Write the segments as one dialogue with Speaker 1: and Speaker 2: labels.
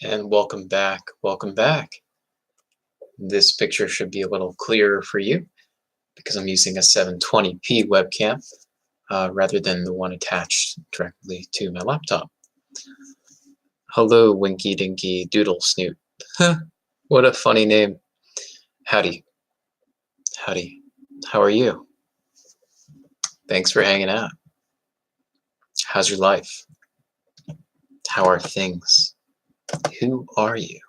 Speaker 1: And welcome back. Welcome back. This picture should be a little clearer for you because I'm using a 720p webcam rather than the one attached directly to my laptop. Hello, Winky Dinky Doodle Snoot. What a funny name. Howdy. Howdy. How are you? Thanks for hanging out. How's your life? How are things? Who are you?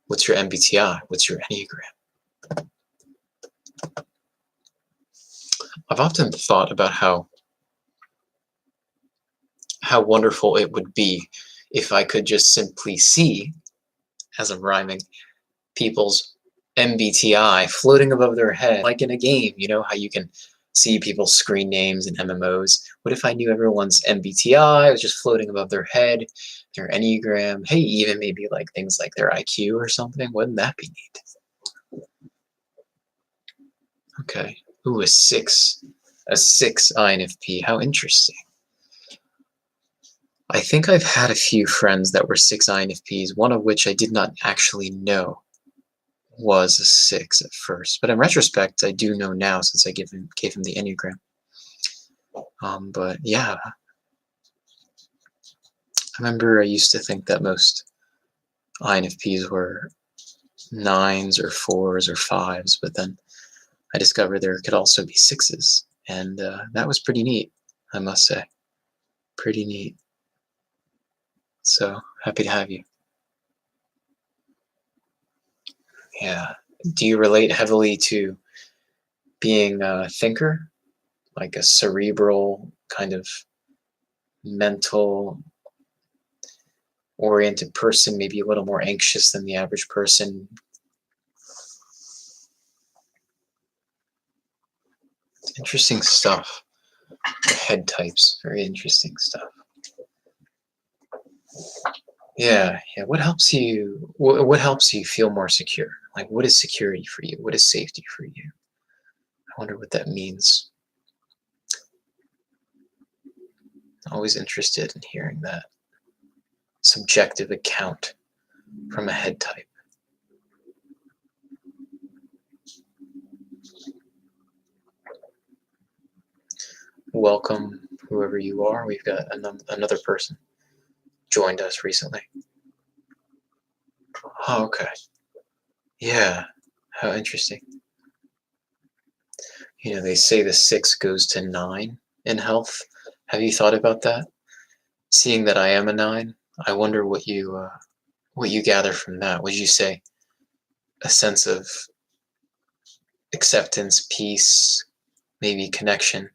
Speaker 1: What's your MBTI? What's your Enneagram? I've often thought about how wonderful it would be if I could just simply see, as I'm rhyming, people's MBTI floating above their head, like in a game. You know how you can see people's screen names in MMOs? What if I knew everyone's MBTI was just floating above their head, their Enneagram, hey, even maybe like things like their IQ or something? Wouldn't that be neat? Okay. Ooh, a 6 INFP. How interesting. I think I've had a few friends that were 6 INFPs, one of which I did not actually know was a 6 at first. But in retrospect, I do know now since I gave him the Enneagram. But yeah, I remember I used to think that most INFPs were 9s or 4s or 5s, but then I discovered there could also be 6s, and that was pretty neat, I must say. Pretty neat. So happy to have you. Yeah. Do you relate heavily to being a thinker, like a cerebral kind of mental oriented person, maybe a little more anxious than the average person? Interesting stuff. The head types, very interesting stuff. Yeah. What helps you? What helps you feel more secure? Like, what is security for you? What is safety for you? I wonder what that means. Always interested in hearing that subjective account from a head type. Welcome, whoever you are. We've got another person joined us recently. Oh, okay. Yeah, how interesting. You know, they say the 6 goes to 9 in health. Have you thought about that? Seeing that I am a 9, I wonder what you gather from that. Would you say a sense of acceptance, peace, maybe connection?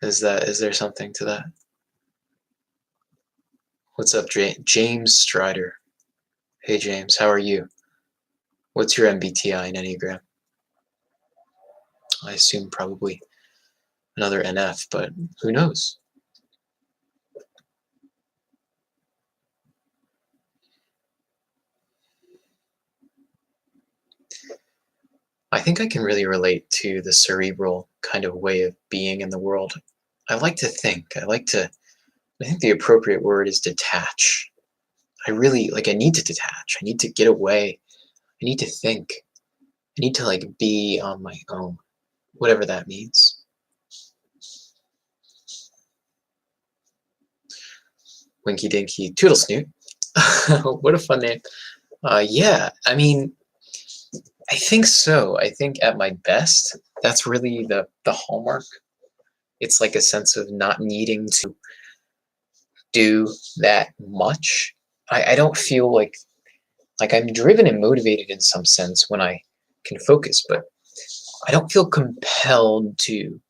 Speaker 1: Is there something to that? What's up, James Strider? Hey, James, how are you? What's your MBTI and Enneagram? I assume probably another NF, but who knows? I think I can really relate to the cerebral kind of way of being in the world. I like to think. I think the appropriate word is detach. I need to detach. I need to get away. I need to think. I need to like be on my own, whatever that means. Winky Dinky Toodle Snoot. What a fun name. Yeah, I mean, I think so. I think at my best, that's really the hallmark. It's like a sense of not needing to do that much. I don't feel like I'm driven and motivated in some sense when I can focus, but I don't feel compelled to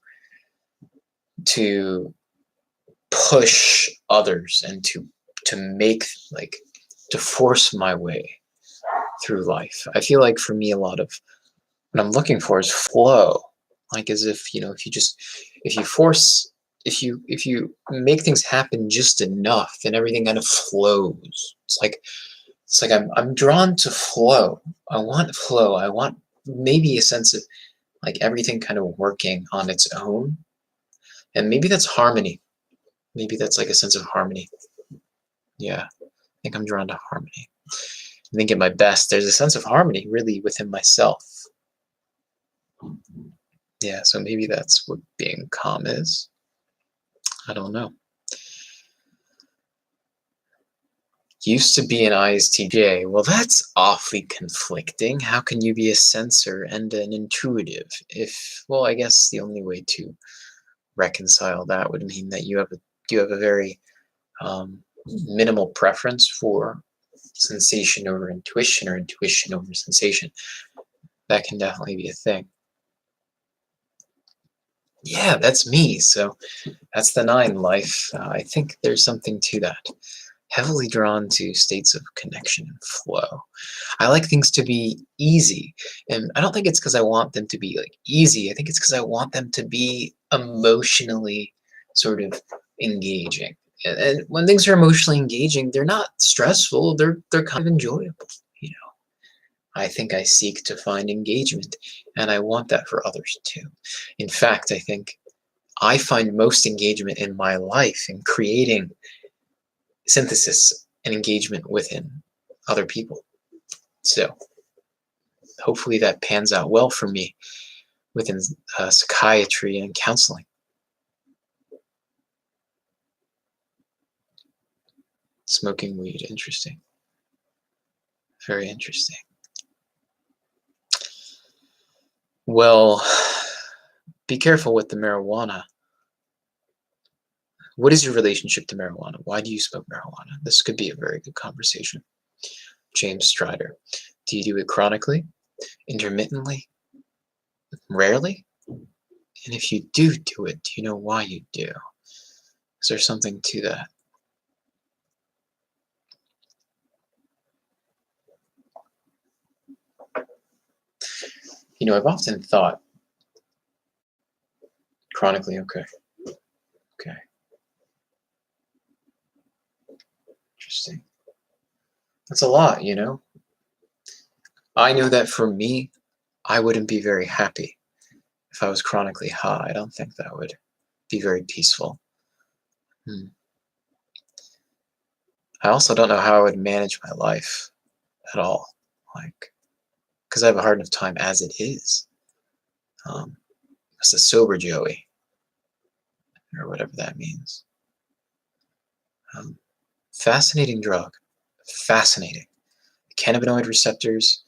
Speaker 1: push others and to force my way through life. I feel like for me, a lot of what I'm looking for is flow, like as if, if you make things happen just enough, then everything kind of flows. It's like I'm drawn to flow. I want flow. I want maybe a sense of like everything kind of working on its own. And maybe that's harmony. Maybe that's like a sense of harmony. Yeah, I think I'm drawn to harmony. I think at my best, there's a sense of harmony really within myself. Yeah, so maybe that's what being calm is. I don't know. Used to be an ISTJ. Well, that's awfully conflicting. How can you be a sensor and an intuitive? Well, I guess the only way to reconcile that would mean that you have a very minimal preference for sensation over intuition or intuition over sensation. That can definitely be a thing. Yeah, that's me. So that's the 9 life. I think there's something to that. Heavily drawn to states of connection and flow. I like things to be easy. And I don't think it's because I want them to be like easy. I think it's because I want them to be emotionally sort of engaging. And when things are emotionally engaging, they're not stressful. They're kind of enjoyable, you know. I think I seek to find engagement, and I want that for others too. In fact, I think I find most engagement in my life in creating synthesis and engagement within other people. So hopefully that pans out well for me within psychiatry and counseling. Smoking weed, interesting. Very interesting. Well, be careful with the marijuana. What is your relationship to marijuana? Why do you smoke marijuana? This could be a very good conversation. James Strider. Do you do it chronically, intermittently, rarely? And if you do it, do you know why you do? Is there something to that? You know, I've often thought, chronically, okay. Interesting. That's a lot, you know? I know that for me, I wouldn't be very happy if I was chronically high. I don't think that would be very peaceful. I also don't know how I would manage my life at all, like, because I have a hard enough time as it is. It's a sober Joey, or whatever that means. Fascinating drug. Fascinating. Cannabinoid receptors,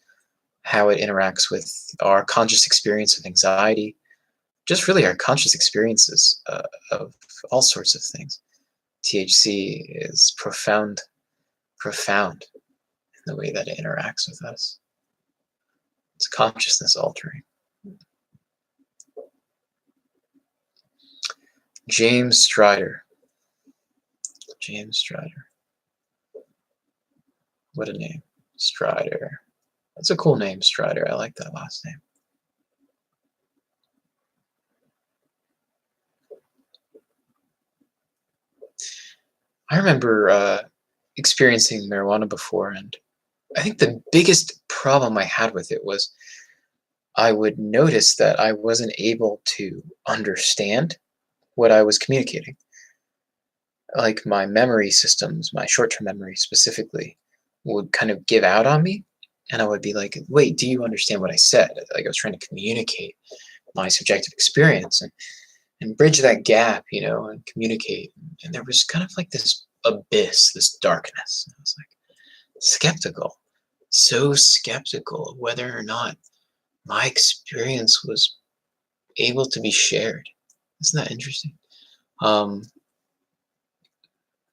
Speaker 1: how it interacts with our conscious experience of anxiety, just really our conscious experiences of all sorts of things. THC is profound in the way that it interacts with us. It's consciousness altering. James Strider. James Strider. What a name. Strider. That's a cool name, Strider. I like that last name. I remember experiencing marijuana before, and I think the biggest problem I had with it was I would notice that I wasn't able to understand what I was communicating. Like my memory systems, my short-term memory specifically, would kind of give out on me, and I would be like, wait, do you understand what I said? Like I was trying to communicate my subjective experience and bridge that gap, you know, and communicate. And there was kind of like this abyss, this darkness. And I was like skeptical, so skeptical of whether or not my experience was able to be shared. Isn't that interesting?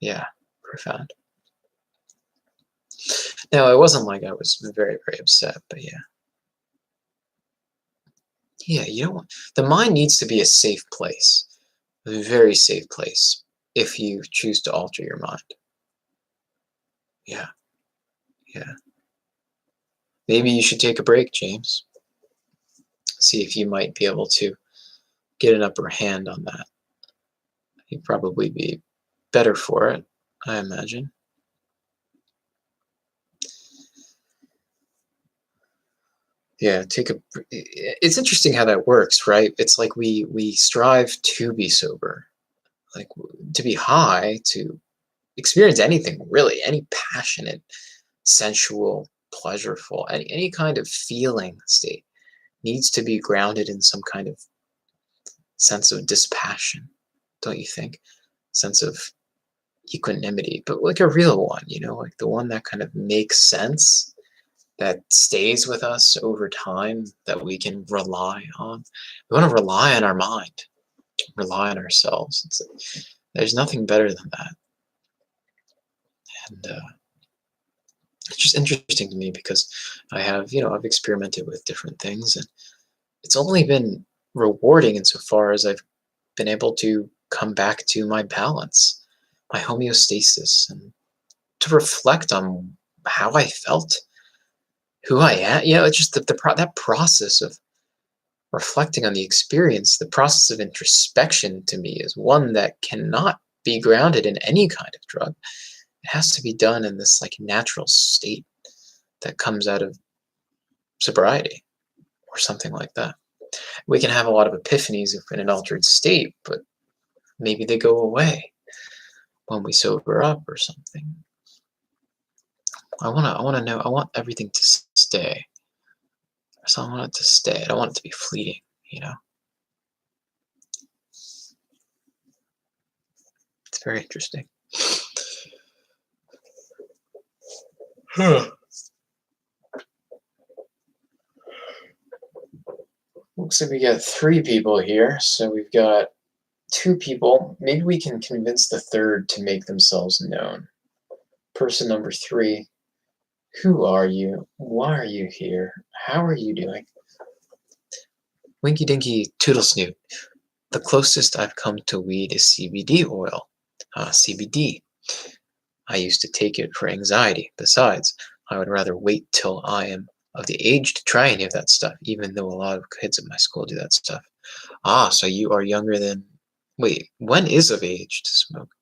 Speaker 1: Yeah, profound. No, it wasn't like I was very, very upset, but yeah. Yeah, you don't want, the mind needs to be a safe place, a very safe place, if you choose to alter your mind. Yeah, yeah. Maybe you should take a break, James. See if you might be able to get an upper hand on that. You'd probably be better for it, I imagine. Yeah, it's interesting how that works, right? It's like we strive to be sober, like to be high, to experience anything really, any passionate, sensual, pleasureful, any kind of feeling state needs to be grounded in some kind of sense of dispassion, don't you think? Sense of equanimity, but like a real one, like the one that kind of makes sense, that stays with us over time, that we can rely on. We want to rely on our mind, rely on ourselves. There's nothing better than that. And it's just interesting to me because I've experimented with different things, and it's only been rewarding insofar as I've been able to come back to my balance, my homeostasis, and to reflect on how I felt, who I am. It's just that process of reflecting on the experience, the process of introspection to me is one that cannot be grounded in any kind of drug. It has to be done in this like natural state that comes out of sobriety or something like that. We can have a lot of epiphanies if in an altered state, but maybe they go away when we sober up or something. I want to know. I want everything to stay. So I want it to stay. I don't want it to be fleeting. It's very interesting. Looks like we got 3 people here. So we've got 2 people. Maybe we can convince the third to make themselves known. Person number 3. Who are you? Why are you here? How are you doing? Winky Dinky Toodle Snoot. The closest I've come to weed is CBD oil. CBD. I used to take it for anxiety. Besides, I would rather wait till I am of the age to try any of that stuff, even though a lot of kids at my school do that stuff. So you are younger than... Wait, when is of age to smoke?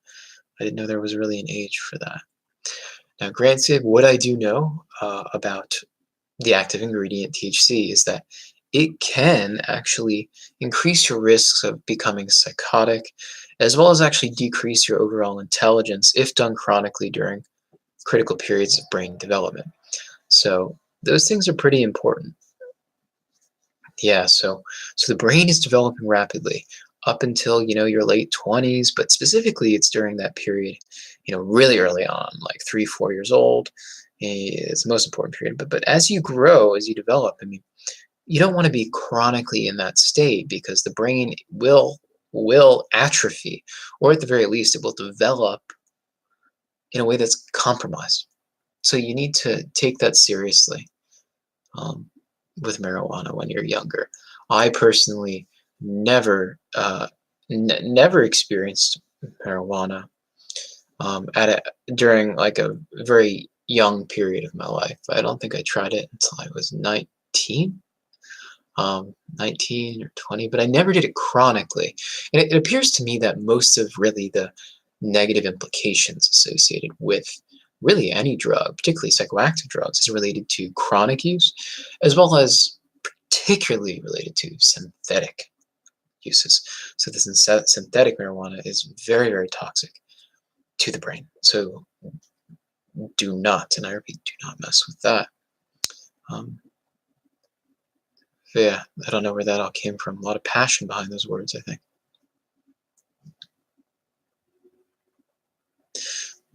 Speaker 1: I didn't know there was really an age for that. Now, granted, what I do know about the active ingredient THC is that it can actually increase your risks of becoming psychotic, as well as actually decrease your overall intelligence if done chronically during critical periods of brain development. So those things are pretty important. Yeah, so the brain is developing rapidly up until, your late 20s, but specifically it's during that period, really early on, like 3, 4 years old. It's the most important period. But as you grow, as you develop, you don't want to be chronically in that state because the brain will atrophy, or at the very least, it will develop in a way that's compromised. So you need to take that seriously with marijuana when you're younger. I personally never experienced marijuana during like a very young period of my life. I don't think I tried it until I was 19. 19 or 20, but I never did it chronically. And it appears to me that most of really the negative implications associated with really any drug, particularly psychoactive drugs, is related to chronic use, as well as particularly related to synthetic uses. So the synthetic marijuana is very, very toxic to the brain. So do not, and I repeat, do not mess with that. Yeah, I don't know where that all came from. A lot of passion behind those words, I think.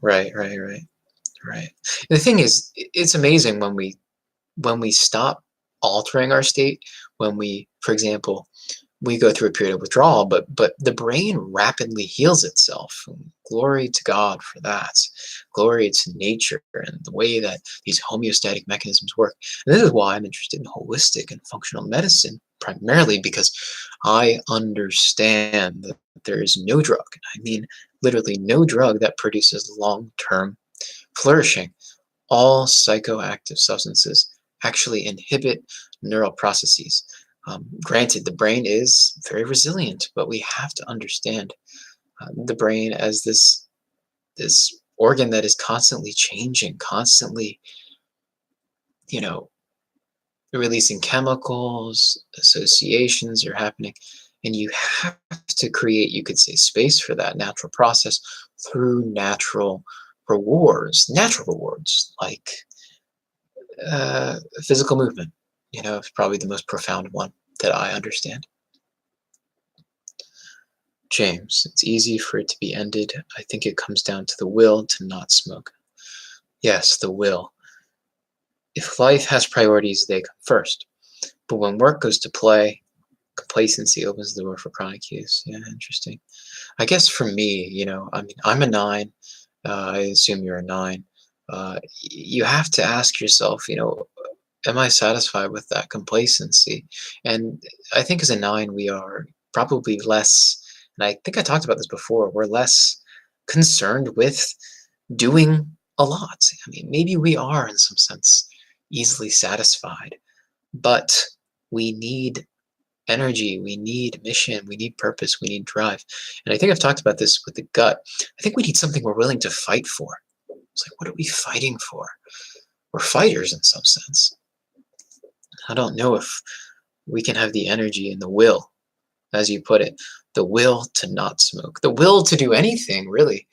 Speaker 1: Right. The thing is, it's amazing when we stop altering our state, when we, for example, we go through a period of withdrawal, but the brain rapidly heals itself. Glory to God for that. Glory to nature and the way that these homeostatic mechanisms work. And this is why I'm interested in holistic and functional medicine, primarily because I understand that there is no drug, I mean literally no drug, that produces long-term flourishing. All psychoactive substances actually inhibit neural processes. Granted, the brain is very resilient, but we have to understand the brain as this organ that is constantly changing, constantly, releasing chemicals, associations are happening, and you have to create, you could say, space for that natural process through natural rewards like physical movement. It's probably the most profound one that I understand. James, it's easy for it to be ended. I think it comes down to the will to not smoke. Yes, the will. If life has priorities, they come first. But when work goes to play, complacency opens the door for chronic use. Yeah, interesting. I guess for me, I'm a 9. I assume you're a 9. You have to ask yourself, am I satisfied with that complacency? And I think as a 9, we are probably less, and I think I talked about this before, we're less concerned with doing a lot. I mean, maybe we are in some sense easily satisfied, but we need energy, we need mission, we need purpose, we need drive. And I think I've talked about this with the gut. I think we need something we're willing to fight for. It's like, what are we fighting for? We're fighters in some sense. I don't know if we can have the energy and the will, as you put it, the will to not smoke, the will to do anything really,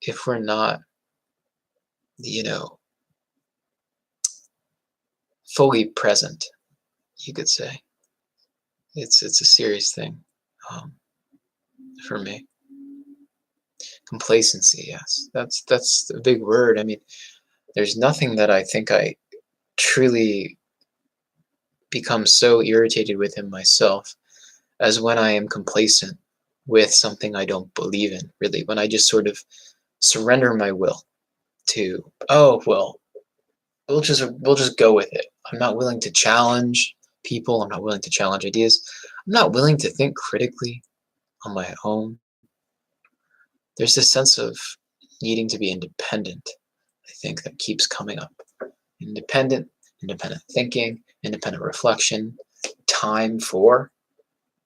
Speaker 1: if we're not, fully present, you could say. It's a serious thing for me. Complacency, yes, that's a big word. I mean, there's nothing that I think I truly become so irritated with in myself as when I am complacent with something I don't believe in, really, when I just sort of surrender my will to, oh, well, we'll just go with it. I'm not willing to challenge people. I'm not willing to challenge ideas. I'm not willing to think critically on my own. There's this sense of needing to be independent, I think, that keeps coming up. Independent thinking, independent reflection, time for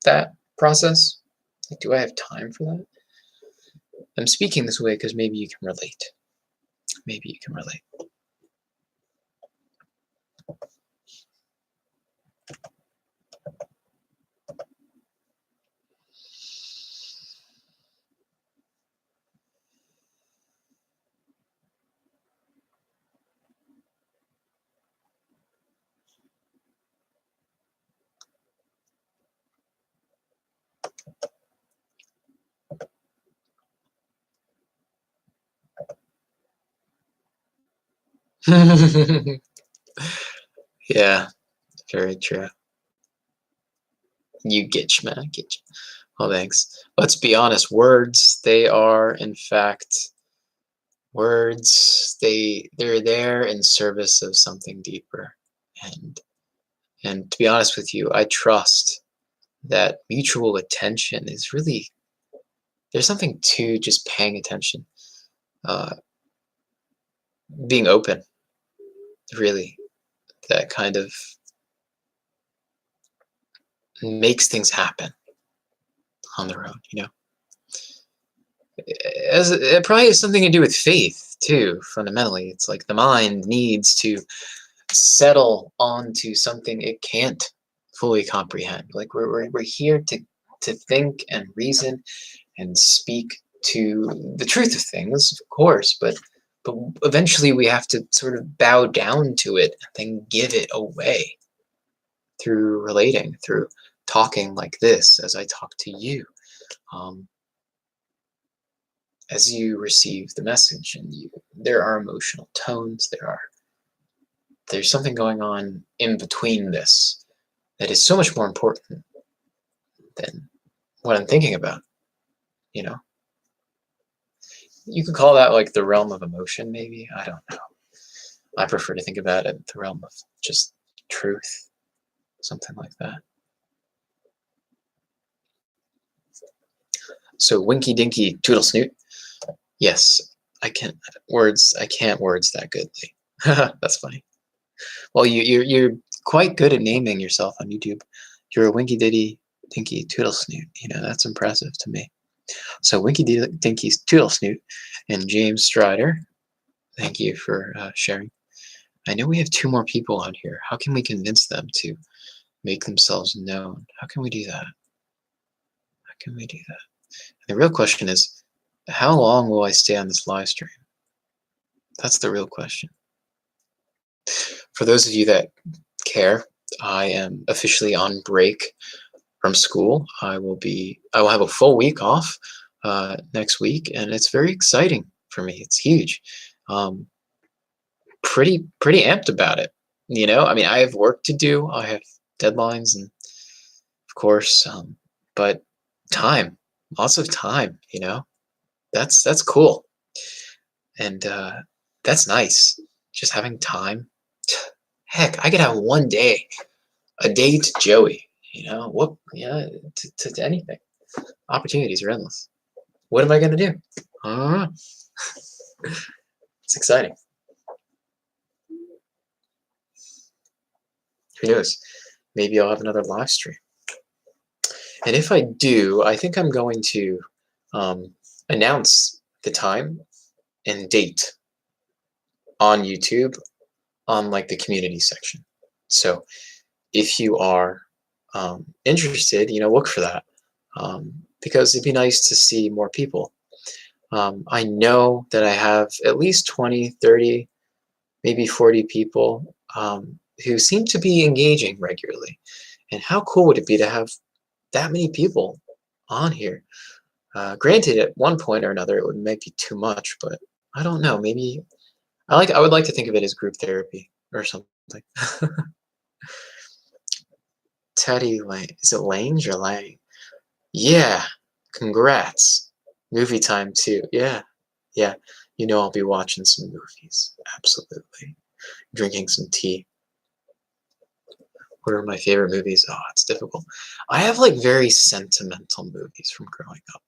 Speaker 1: that process. Like, do I have time for that? I'm speaking this way because maybe you can relate. Maybe you can relate. Yeah, very true. You get you, man. I get you. Well, thanks. Let's be honest. Words, they are, in fact, words. They're there in service of something deeper. And to be honest with you, I trust that mutual attention is really, there's something to just paying attention, uh, being open, really, that kind of makes things happen on their own. As it probably has something to do with faith too, fundamentally. It's like the mind needs to settle onto something it can't fully comprehend. Like we're here to think and reason and speak to the truth of things, of course, but eventually we have to sort of bow down to it and then give it away through relating, through talking like this as I talk to you. As you receive the message, and there are emotional tones, there's something going on in between this that is so much more important than what I'm thinking about. You could call that like the realm of emotion, maybe. I don't know. I prefer to think about it in the realm of just truth, something like that. So winky dinky toodle snoot. Yes, I can't words that goodly. That's funny. Well, you're quite good at naming yourself on YouTube. You're a winky diddy dinky toodle snoot. That's impressive to me. So winky dinky toodle snoot and James Strider, thank you for sharing. I know we have 2 more people on here. How can we convince them to make themselves known? How can we do that? The real question is, How long will I stay on this live stream? That's the real question. For those of you that care, I am officially on break from school. I will have a full week off next week, and it's very exciting for me. It's huge. Um, pretty amped about it. I mean, I have work to do. I have deadlines, and of course, but time, lots of time. That's cool, and that's nice. Just having time. Heck, I could have one day, a day to Joey. What? To anything. Opportunities are endless. What am I gonna do? I don't know. It's exciting. Who knows? Maybe I'll have another live stream. And if I do, I think I'm going to announce the time and date on YouTube on like the community section. So if you are interested, look for that because it'd be nice to see more people. I know that I have at least 20, 30, maybe 40 people who seem to be engaging regularly. And how cool would it be to have that many people on here? Granted, at one point or another, it would might be too much, but I don't know. Maybe I would like to think of it as group therapy or something. Teddy Lang, is it Lange or Lang? Yeah, congrats. Movie time too. Yeah. I'll be watching some movies. Absolutely. Drinking some tea. What are my favorite movies? Oh, it's difficult. I have like very sentimental movies from growing up.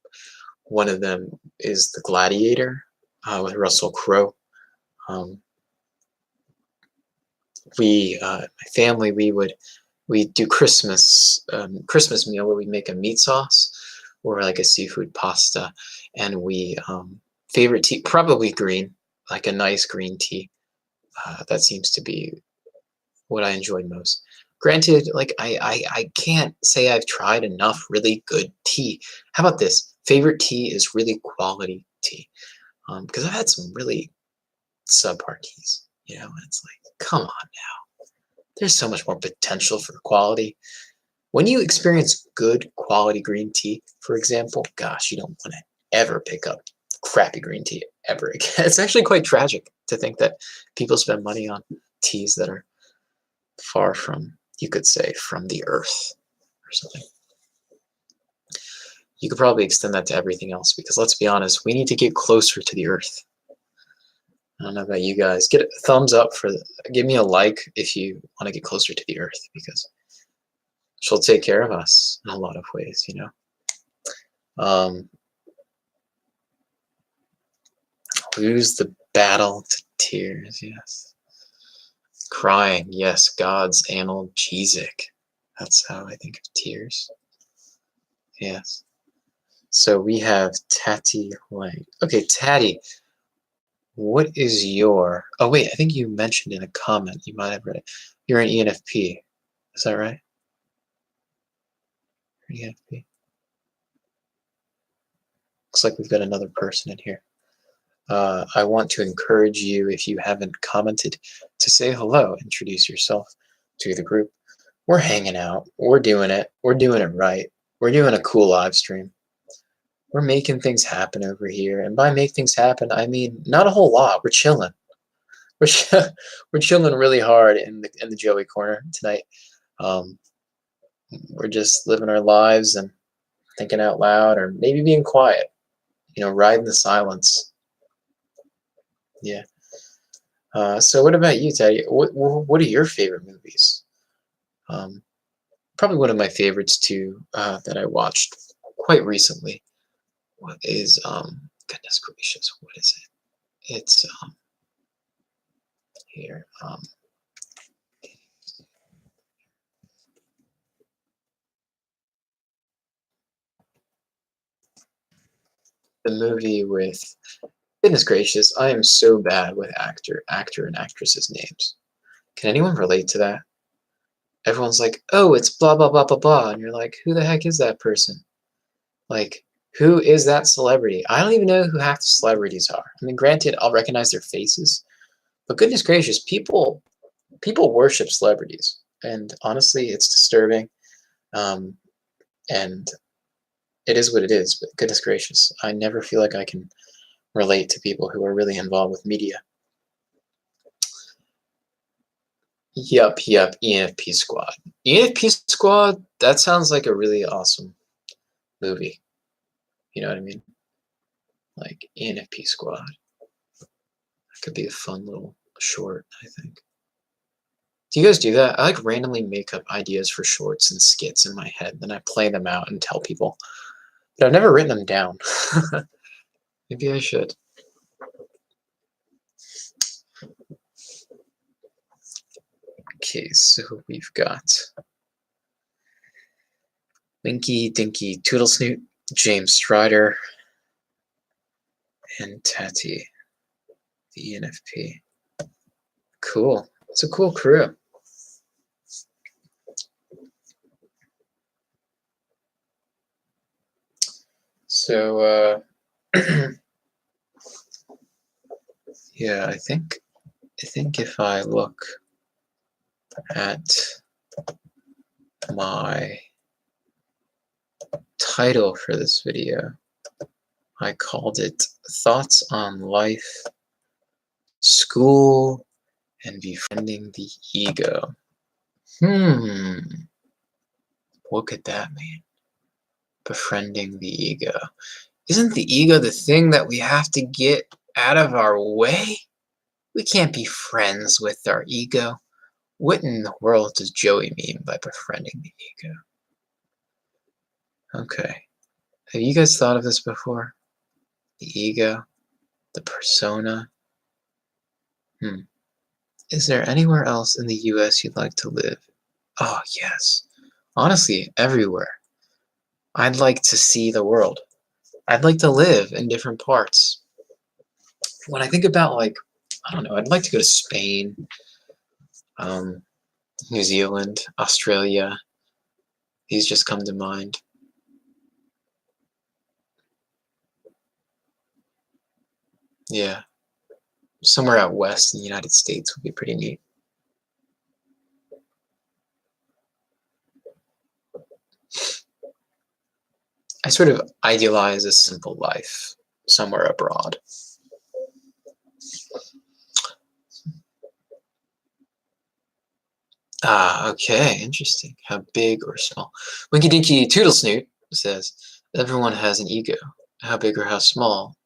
Speaker 1: One of them is The Gladiator with Russell Crowe. My family, we'd do Christmas meal where we'd make a meat sauce or like a seafood pasta, and favorite tea, probably green, like a nice green tea. That seems to be what I enjoyed most. Granted, like I can't say I've tried enough really good tea. How about this? Favorite tea is really quality tea. Because I've had some really subpar teas, and it's like, come on now. There's so much more potential for quality. When you experience good quality green tea, for example, gosh, you don't want to ever pick up crappy green tea ever again. It's actually quite tragic to think that people spend money on teas that are far from, you could say, from the earth or something. You could probably extend that to everything else because let's be honest, we need to get closer to the earth. I don't know about you guys. Get a thumbs up give me a like if you want to get closer to the earth because she'll take care of us in a lot of ways, Lose the battle to tears, yes. Crying, yes, God's analgesic. That's how I think of tears. Yes. So we have Tatty Lang. Okay, Tatty, what is your... Oh, wait, I think you mentioned in a comment, you might have read it. You're an ENFP. Is that right? ENFP. Looks like we've got another person in here. I want to encourage you, if you haven't commented, to say hello, introduce yourself to the group. We're hanging out. We're doing it. We're doing it right. We're doing a cool live stream. We're making things happen over here. And by make things happen, I mean not a whole lot. We're chilling. We're chilling really hard in the Joey corner tonight. We're just living our lives and thinking out loud or maybe being quiet. Riding the silence. Yeah. So what about you, Teddy? What are your favorite movies? Probably one of my favorites too that I watched quite recently. What is goodness gracious, what is it? It's here. The movie with goodness gracious, I am so bad with actor and actresses' names. Can anyone relate to that? Everyone's like, oh, it's blah blah blah blah blah, and you're like, who the heck is that person? Like, Who is that celebrity? I don't even know who half the celebrities are. I mean, granted, I'll recognize their faces, but goodness gracious, people worship celebrities, and honestly, it's disturbing. Um, and it is what it is. But goodness gracious, I never feel like I can relate to people who are really involved with media. Yup, ENFP Squad. ENFP Squad, that sounds like a really awesome movie. You know what I mean? Like ENFP Squad. That could be a fun little short, I think. Do you guys do that? I like randomly make up ideas for shorts and skits in my head, then I play them out and tell people. But I've never written them down. Maybe I should. Okay, so we've got Winky Dinky Toodlesnoot, James Strider, and Tati, the ENFP. Cool. It's a cool crew. So, yeah, I think if I look at my title for this video, I called it Thoughts on Life, School, and Befriending the Ego. What could that mean? Befriending the ego. Isn't the ego the thing that we have to get out of our way? We can't be friends with our ego. What in the world does Joey mean by befriending the ego? Okay. Have you guys thought of this before? The ego? The persona? Is there anywhere else in the US you'd like to live? Oh, yes. Honestly, everywhere. I'd like to see the world. I'd like to live in different parts. When I think about, like, I don't know, I'd like to go to Spain, New Zealand, Australia. These just come to mind. Yeah. Somewhere out west in the United States would be pretty neat. I sort of idealize a simple life somewhere abroad. Ah, okay, interesting. How big or small? Winky Dinky Toodlesnoot says, everyone has an ego. How big or how small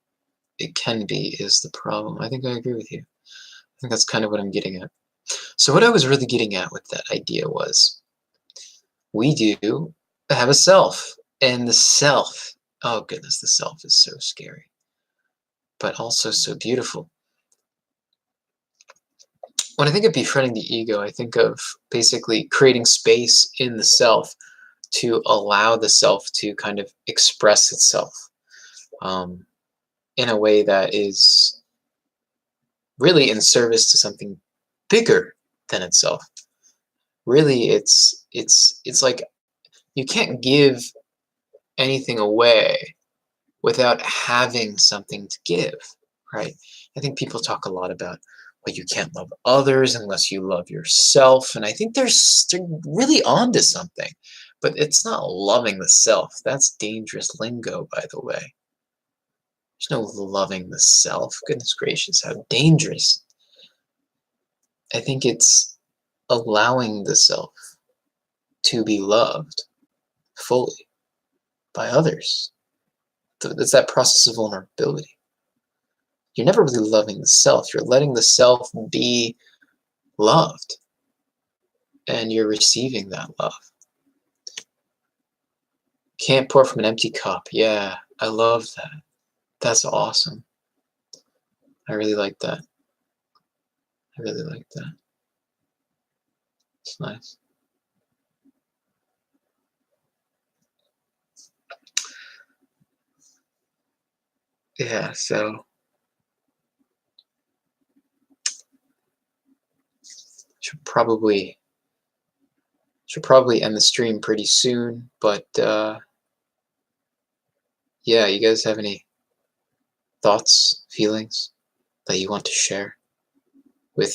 Speaker 1: it can be is the problem. I think I agree with you. I think that's kind of what I'm getting at. So what I was really getting at with that idea was, we do have a self, and the self, oh goodness, the self is so scary, but also so beautiful. When I think of befriending the ego, I think of basically creating space in the self to allow the self to kind of express itself in a way that is really in service to something bigger than itself. Really, it's like you can't give anything away without having something to give, right? I think people talk a lot about, well, you can't love others unless you love yourself, and I think they're really onto something, but it's not loving the self. That's dangerous lingo, by the way. There's no loving the self. Goodness gracious, how dangerous. I think it's allowing the self to be loved fully by others. It's that process of vulnerability. You're never really loving the self. You're letting the self be loved, and you're receiving that love. Can't pour from an empty cup. Yeah, I love that. That's awesome. I really like that. I really like that. It's nice. Yeah, so should probably end the stream pretty soon, but Yeah, you guys have any thoughts, feelings that you want to share with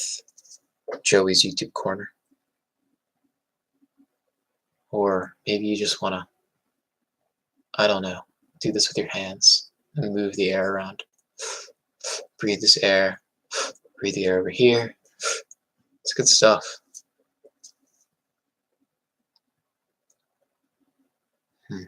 Speaker 1: Joey's YouTube corner? Or maybe you just want to, I don't know, do this with your hands and move the air around. Breathe this air, breathe the air over here. It's good stuff. Hmm.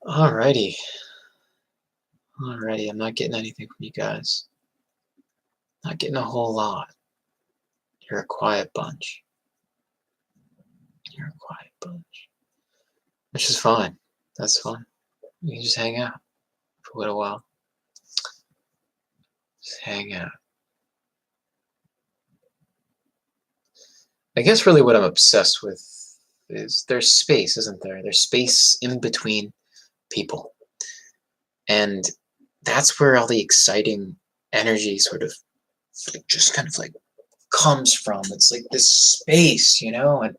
Speaker 1: Alrighty. Alrighty, I'm not getting anything from you guys. Not getting a whole lot. You're a quiet bunch. You're a quiet bunch. Which is fine. That's fine. We can just hang out for a little while. Just hang out. I guess really what I'm obsessed with is there's space, isn't there? There's space in between people. And that's where all the exciting energy sort of just kind of like comes from. It's like this space, and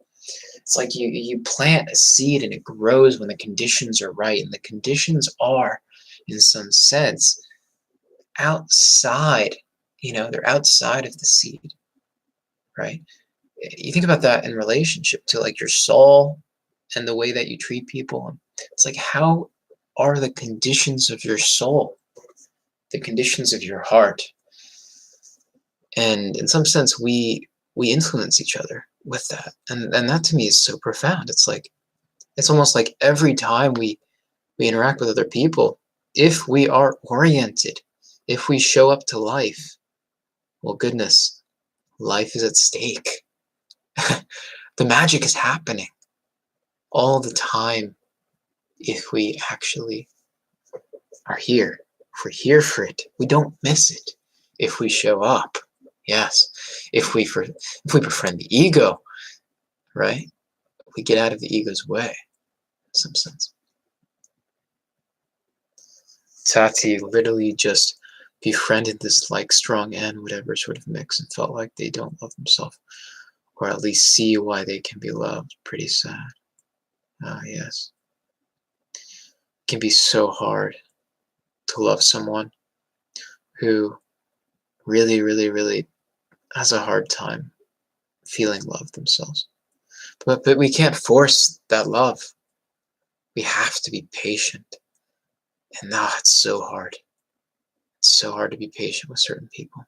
Speaker 1: it's like you plant a seed and it grows when the conditions are right. And the conditions are, in some sense, outside, they're outside of the seed, right? You think about that in relationship to like your soul and the way that you treat people. It's like, how are the conditions of your soul, the conditions of your heart? And in some sense, we influence each other with that. And that to me is so profound. It's like, it's almost like every time we interact with other people, if we are oriented, if we show up to life, well, goodness, life is at stake. The magic is happening all the time if we actually are here. If we're here for it, we don't miss it if we show up. Yes, if we befriend the ego, right? We get out of the ego's way, in some sense. Tati literally just befriended this like strong N, whatever sort of mix, and felt like they don't love themselves, or at least see why they can be loved. Pretty sad. Ah, yes. It can be so hard to love someone who really, really, really has a hard time feeling love themselves. But we can't force that love. We have to be patient. And now it's so hard. It's so hard to be patient with certain people.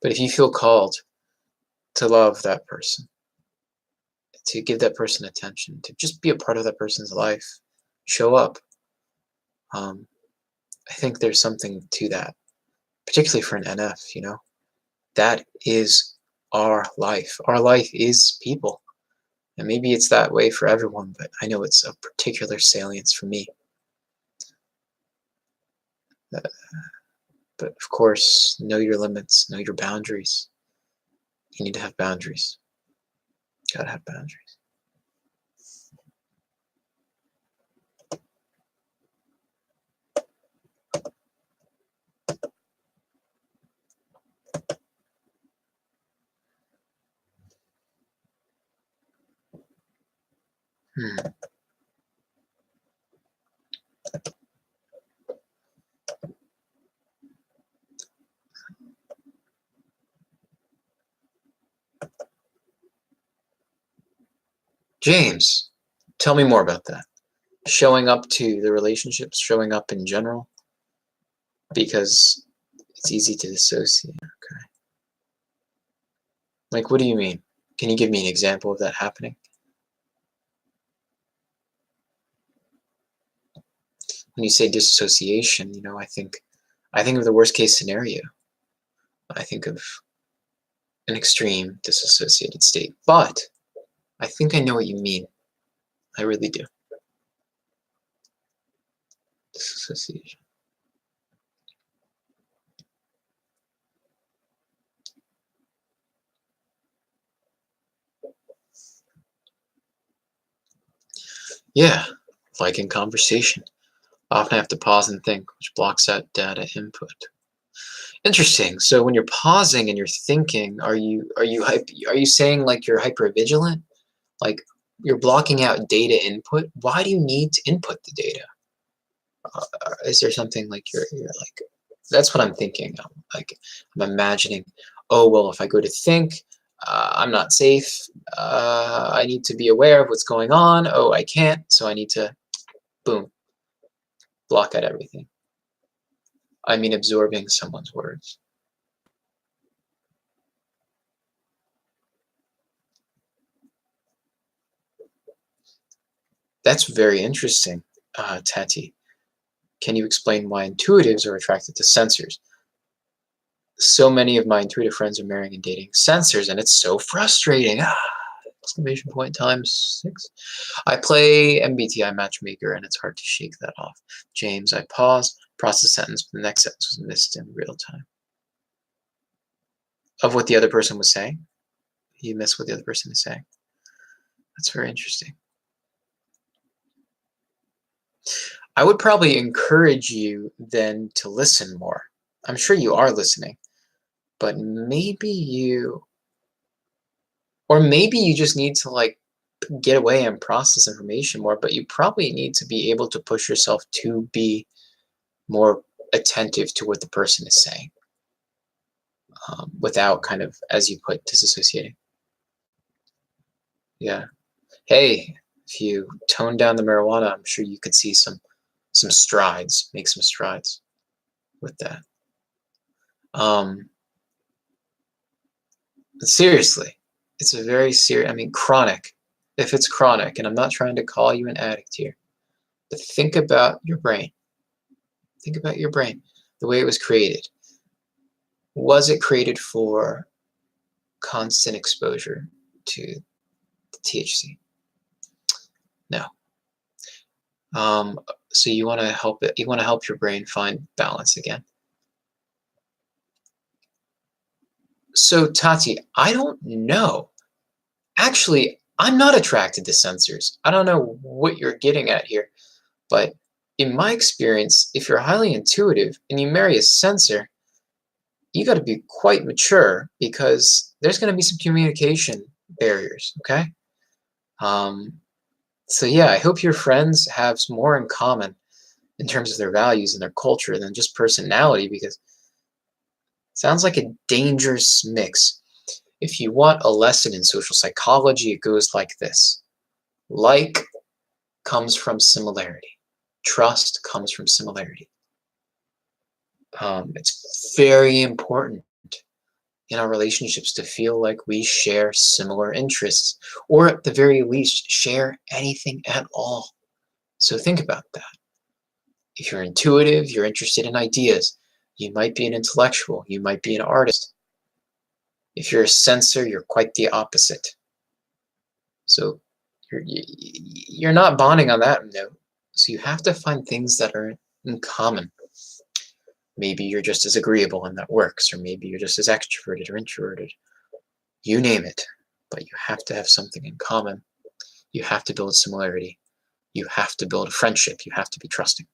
Speaker 1: But if you feel called to love that person, to give that person attention, to just be a part of that person's life, show up, I think there's something to that, particularly for an NF, that is our life. Our life is people. And maybe it's that way for everyone, but I know it's a particular salience for me. But of course, know your limits, know your boundaries. You need to have boundaries. Gotta have boundaries. James, tell me more about that. Showing up to the relationships, showing up in general, because it's easy to dissociate. Okay. Like, what do you mean? Can you give me an example of that happening? When you say disassociation, I think of the worst case scenario. I think of an extreme disassociated state. But I think I know what you mean. I really do. Disassociation. Yeah, like in conversation. Often I have to pause and think, which blocks out data input. Interesting. So when you're pausing and you're thinking, are you saying like you're hyper vigilant? Like you're blocking out data input? Why do you need to input the data? Is there something like you're like that's what I'm thinking. Like I'm imagining, oh well, if I go to think, I'm not safe. I need to be aware of what's going on. Oh, I can't, so I need to boom, block out everything. I mean, absorbing someone's words. That's very interesting, Tati. Can you explain why intuitives are attracted to sensors? So many of my intuitive friends are marrying and dating sensors, and it's so frustrating. Exclamation point times 6. I play MBTI Matchmaker, and it's hard to shake that off. James, I pause, process sentence, but the next sentence was missed in real time. Of what the other person was saying? You missed what the other person is saying. That's very interesting. I would probably encourage you then to listen more. I'm sure you are listening, but maybe you just need to like get away and process information more, but you probably need to be able to push yourself to be more attentive to what the person is saying, without kind of, as you put, disassociating. Yeah. Hey, if you tone down the marijuana, I'm sure you could see some strides, make some strides with that. Seriously, it's a very serious, I mean, chronic. If it's chronic, and I'm not trying to call you an addict here, but think about your brain. Think about your brain, the way it was created. Was it created for constant exposure to the THC? No. So you want to help it. You want to help your brain find balance again. So Tati, I don't know. Actually, I'm not attracted to sensors. I don't know what you're getting at here, but in my experience, if you're highly intuitive and you marry a sensor, you got to be quite mature because there's going to be some communication barriers. Okay. So yeah, I hope your friends have more in common in terms of their values and their culture than just personality, because it sounds like a dangerous mix. If you want a lesson in social psychology, it goes like this. Like comes from similarity. Trust comes from similarity. It's very important in our relationships to feel like we share similar interests, or at the very least, share anything at all. So think about that. If you're intuitive, you're interested in ideas. You might be an intellectual. You might be an artist. If you're a sensor, you're quite the opposite. So you're not bonding on that note. So you have to find things that are in common. Maybe you're just as agreeable and that works, or maybe you're just as extroverted or introverted. You name it, but you have to have something in common. You have to build similarity. You have to build a friendship. You have to be trusting.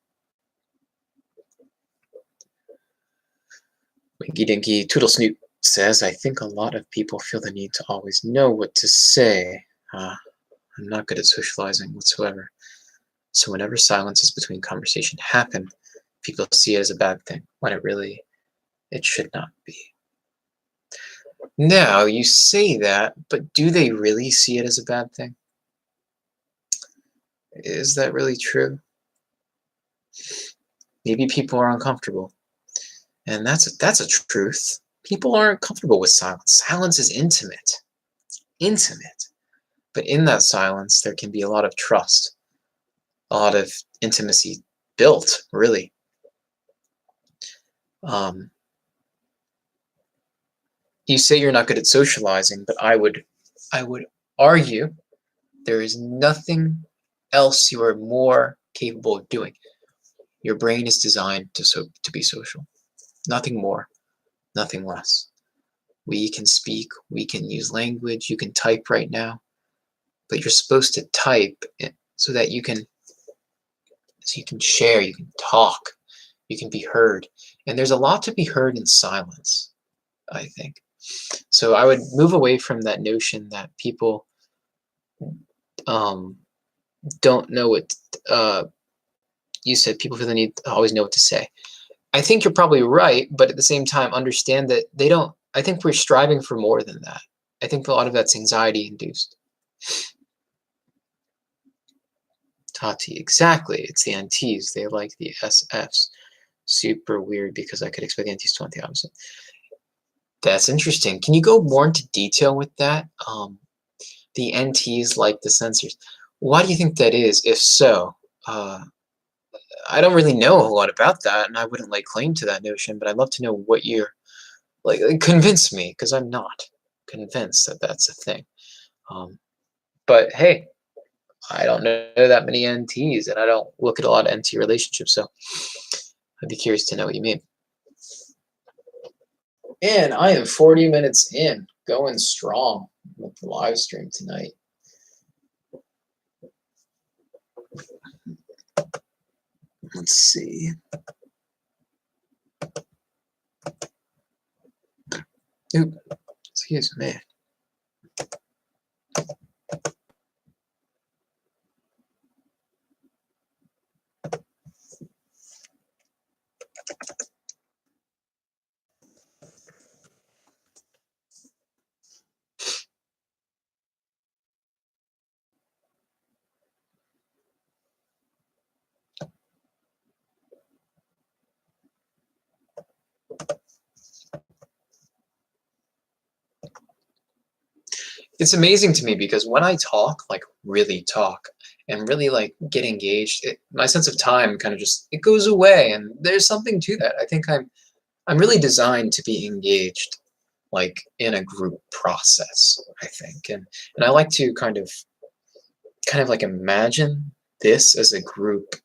Speaker 1: Winky Dinky Toodle Snoot says, I think a lot of people feel the need to always know what to say. I'm not good at socializing whatsoever. So whenever silences between conversation happen, people see it as a bad thing, when it should not be. Now, you say that, but do they really see it as a bad thing? Is that really true? Maybe people are uncomfortable. And that's a truth. People aren't comfortable with silence. Silence is intimate. Intimate. But in that silence, there can be a lot of trust, a lot of intimacy built, really. You say you're not good at socializing, but I would argue there is nothing else you are more capable of doing. Your brain is designed to be social. Nothing more, nothing less. We can speak, we can use language, you can type right now, but you're supposed to type so that you can share, you can talk, you can be heard. And there's a lot to be heard in silence, I think. So I would move away from that notion that people don't know what you said. People feel the need to always know what to say. I think you're probably right, but at the same time, understand that they don't. I think we're striving for more than that. I think a lot of that's anxiety induced. Tati, exactly. It's the NTs. They like the SFs. Super weird because I could expect the NTs to want the opposite. That's interesting. Can you go more into detail with that? The NTs like the sensors. Why do you think that is? If so, I don't really know a lot about that, and I wouldn't lay claim to that notion, but I'd love to know what you're like. Convince me, because I'm not convinced that that's a thing. But hey, I don't know that many NTs, and I don't look at a lot of NT relationships, so I'd be curious to know what you mean. And I am 40 minutes in, going strong with the live stream tonight. Let's see. Oop, excuse me. It's amazing to me because when I talk, like really talk, and really like get engaged, my sense of time kind of just it goes away, and there's something to that. I think I'm really designed to be engaged, like in a group process. I think, and I like to kind of like imagine this as a group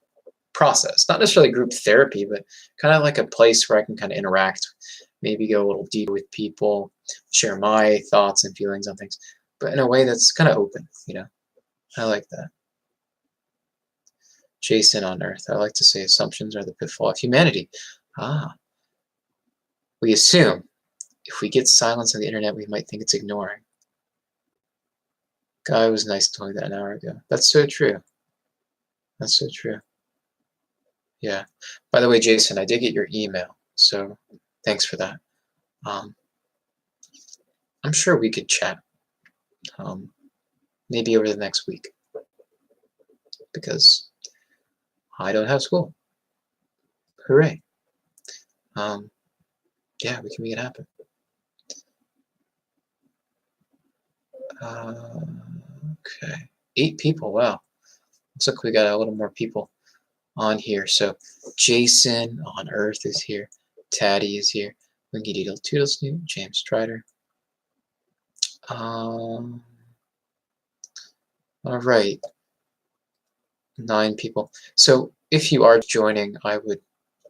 Speaker 1: process, not necessarily group therapy, but kind of like a place where I can kind of interact, maybe go a little deeper with people, share my thoughts and feelings on things, but in a way that's kind of open, you know. I like that. Jason on Earth. I like to say assumptions are the pitfall of humanity. We assume if we get silence on the internet, we might think it's ignoring. Guy was nice to me that an hour ago. That's so true. That's so true. Yeah. By the way, Jason, I did get your email, so thanks for that. I'm sure we could chat maybe over the next week because I don't have school. Hooray. Yeah, we can make it happen. Okay. 8 people. Wow. Looks like we got a little more people on here. So Jason on Earth is here. Taddy is here. Winky Doodle Toodle Snoot. James Strider. All right. 9 people. So if you are joining, I would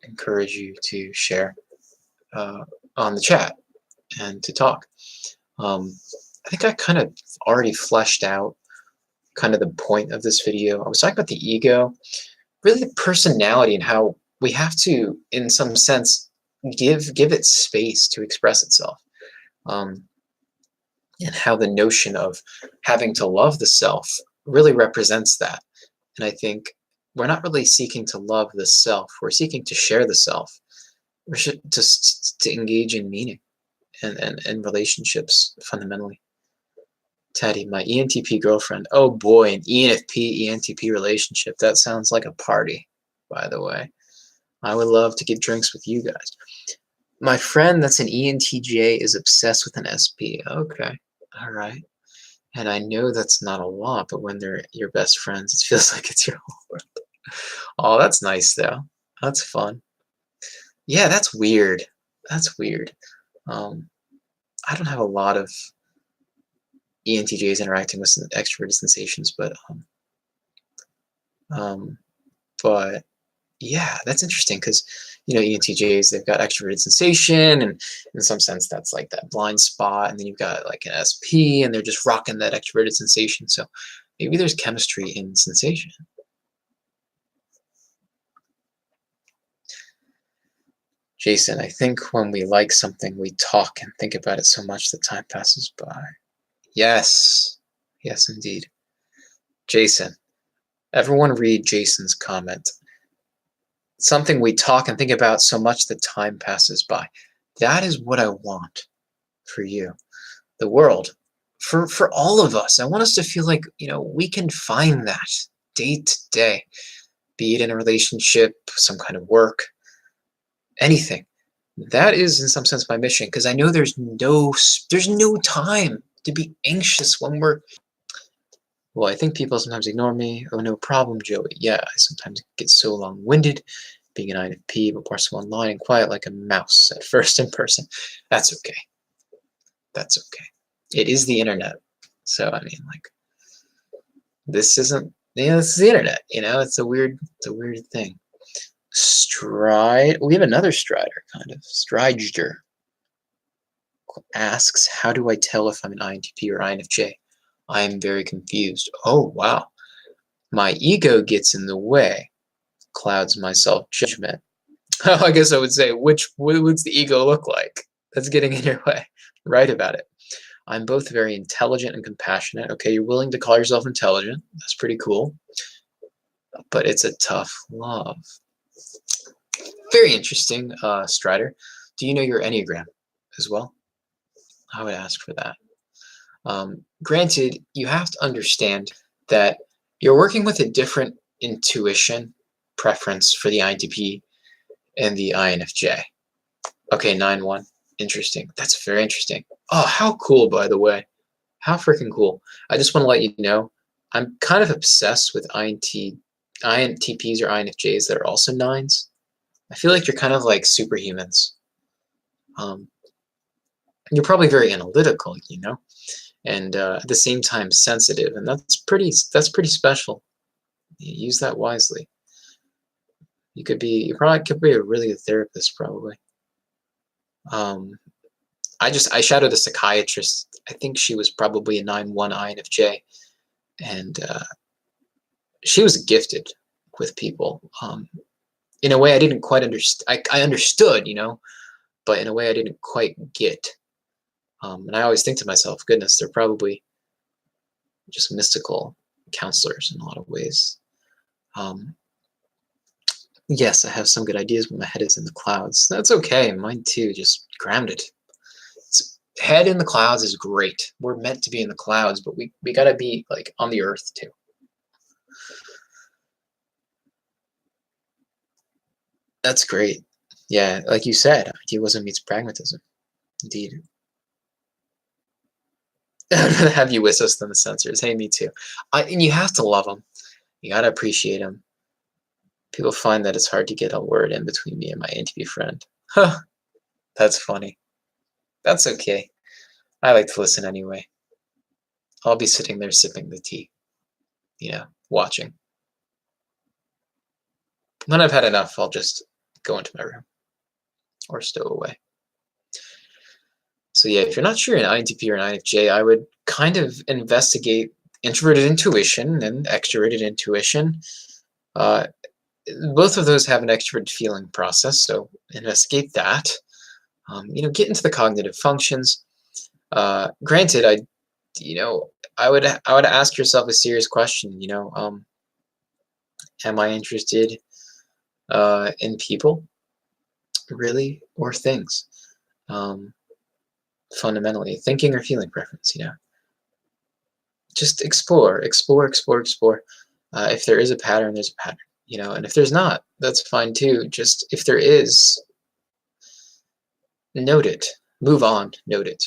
Speaker 1: encourage you to share on the chat and to talk. I think I kind of already fleshed out kind of the point of this video. I was talking about the ego, really the personality, and how we have to, in some sense, give it space to express itself. And how the notion of having to love the self really represents that. And I think we're not really seeking to love the self. We're seeking to share the self. We're just to engage in meaning and relationships fundamentally. Teddy, my ENTP girlfriend. Oh boy, an ENFP ENTP relationship. That sounds like a party, by the way. I would love to get drinks with you guys. My friend that's an ENTJ is obsessed with an SP. Okay, all right. And I know that's not a lot, but when they're your best friends, it feels like it's your whole world. Oh, that's nice though. That's fun. Yeah, that's weird. That's weird. I don't have a lot of ENTJs interacting with extroverted sensations, but yeah, that's interesting because ENTJs, they've got extroverted sensation, and in some sense that's like that blind spot, and then you've got like an SP, and they're just rocking that extroverted sensation. So Maybe there's chemistry in sensation. Jason, I think when we like something, we talk and think about it so much that time passes by. Yes. Yes, indeed. Jason. Everyone read Jason's comment. Something we talk and think about so much that time passes by. That is what I want for you. The world. For all of us. I want us to feel like, we can find that day to day. Be it in a relationship, some kind of work, anything. That is in some sense my mission, because I know there's no time to be anxious when we're. Well, I think people sometimes ignore me. Oh, no problem, Joey. Yeah, I sometimes get so long-winded, being an INFP, but parse online and quiet like a mouse at first in person. That's okay. That's okay. It is the internet. So, I mean, like, this isn't, this is the internet, it's a weird thing. Stride, we have another strider, kind of. Strider asks, how do I tell if I'm an INTP or INFJ? I am very confused. Oh, wow. My ego gets in the way, clouds my self-judgment. Oh, I guess I would say, what's the ego look like? That's getting in your way. Write about it. I'm both very intelligent and compassionate. Okay, you're willing to call yourself intelligent. That's pretty cool. But it's a tough love. Very interesting, Strider. Do you know your Enneagram as well? I would ask for that. Granted, you have to understand that you're working with a different intuition preference for the INTP and the INFJ. Okay, 9-1. Interesting. That's very interesting. Oh, how cool, by the way. How freaking cool. I just want to let you know, I'm kind of obsessed with INTPs or INFJs that are also 9s. I feel like you're kind of like superhumans. You're probably very analytical, and at the same time sensitive, and that's pretty special. You use that wisely. You probably could be a really good therapist, probably. I shadowed a psychiatrist. I think she was probably a 9-1 INFJ, and she was gifted with people. In a way I didn't quite understand. I understood, but in a way I didn't quite get. And I always think to myself, goodness, they're probably just mystical counselors in a lot of ways. Yes, I have some good ideas, but my head is in the clouds. That's okay. Mine too. Just grounded. Head in the clouds is great. We're meant to be in the clouds, but we gotta be like on the earth too. That's great. Yeah, like you said, idealism meets pragmatism. Indeed. I'd rather have you with us than the censors. Hey, me too. And you have to love them. You gotta appreciate them. People find that it's hard to get a word in between me and my INTP friend. Huh. That's funny. That's okay. I like to listen anyway. I'll be sitting there sipping the tea, watching. When I've had enough, I'll just go into my room or stow away. So yeah, if you're not sure an INTP or an INFJ, I would kind of investigate introverted intuition and extroverted intuition. Both of those have an extrovert feeling process, so investigate that. Get into the cognitive functions. Granted, I would ask yourself a serious question. Am I interested in people, really, or things? Fundamentally, thinking or feeling preference. Just explore. If there is a pattern, there's a pattern. And if there's not, that's fine too. Just if there is, note it. Move on. Note it.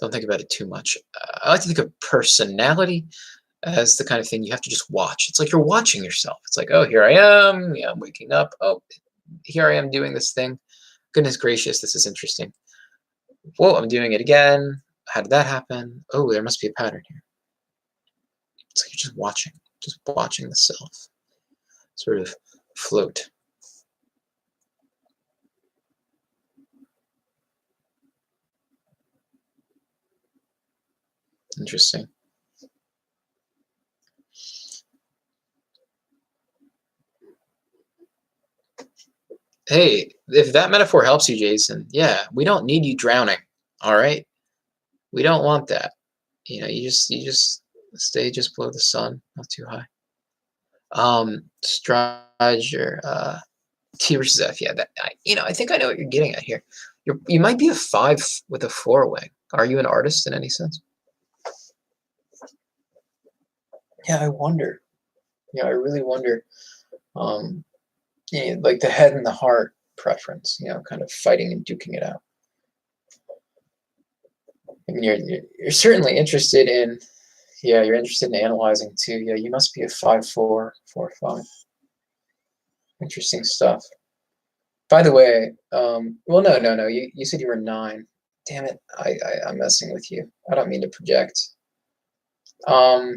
Speaker 1: Don't think about it too much. I like to think of personality as the kind of thing you have to just watch. It's like you're watching yourself. It's like, oh, here I am. Yeah, I'm waking up. Oh, here I am doing this thing. Goodness gracious, this is interesting. Whoa, I'm doing it again. How did that happen? Oh, there must be a pattern here. It's like you're just watching the self sort of float. Interesting. Hey, if that metaphor helps you, Jason, yeah, we don't need you drowning. All right, we don't want that. You just stay just below the sun, not too high. Strider, T versus F. Yeah, I think I know what you're getting at here. You might be a 5 with a 4 wing. Are you an artist in any sense? Yeah, I wonder. Yeah, I really wonder. Um, yeah, like the head and the heart preference. Kind of fighting and duking it out. I mean, you're certainly interested in. Yeah, you're interested in analyzing too. Yeah, you must be a 5-4, 4-5. Interesting stuff. By the way, well, no. You said you were 9. Damn it, I'm messing with you. I don't mean to project. Um,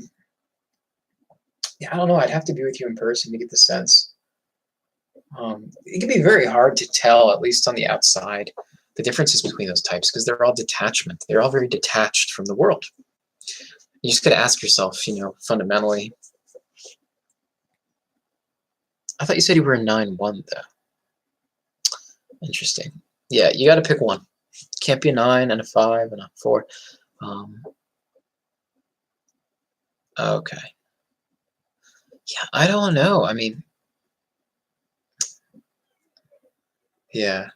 Speaker 1: yeah, I don't know. I'd have to be with you in person to get the sense. It can be very hard to tell, at least on the outside, the differences between those types because they're all detachment. They're all very detached from the world. You just got to ask yourself, fundamentally. I thought you said you were a 9-1 though. Interesting. Yeah, you got to pick one. Can't be a 9 and a 5 and a 4. Okay. Yeah, I don't know. I mean, yeah.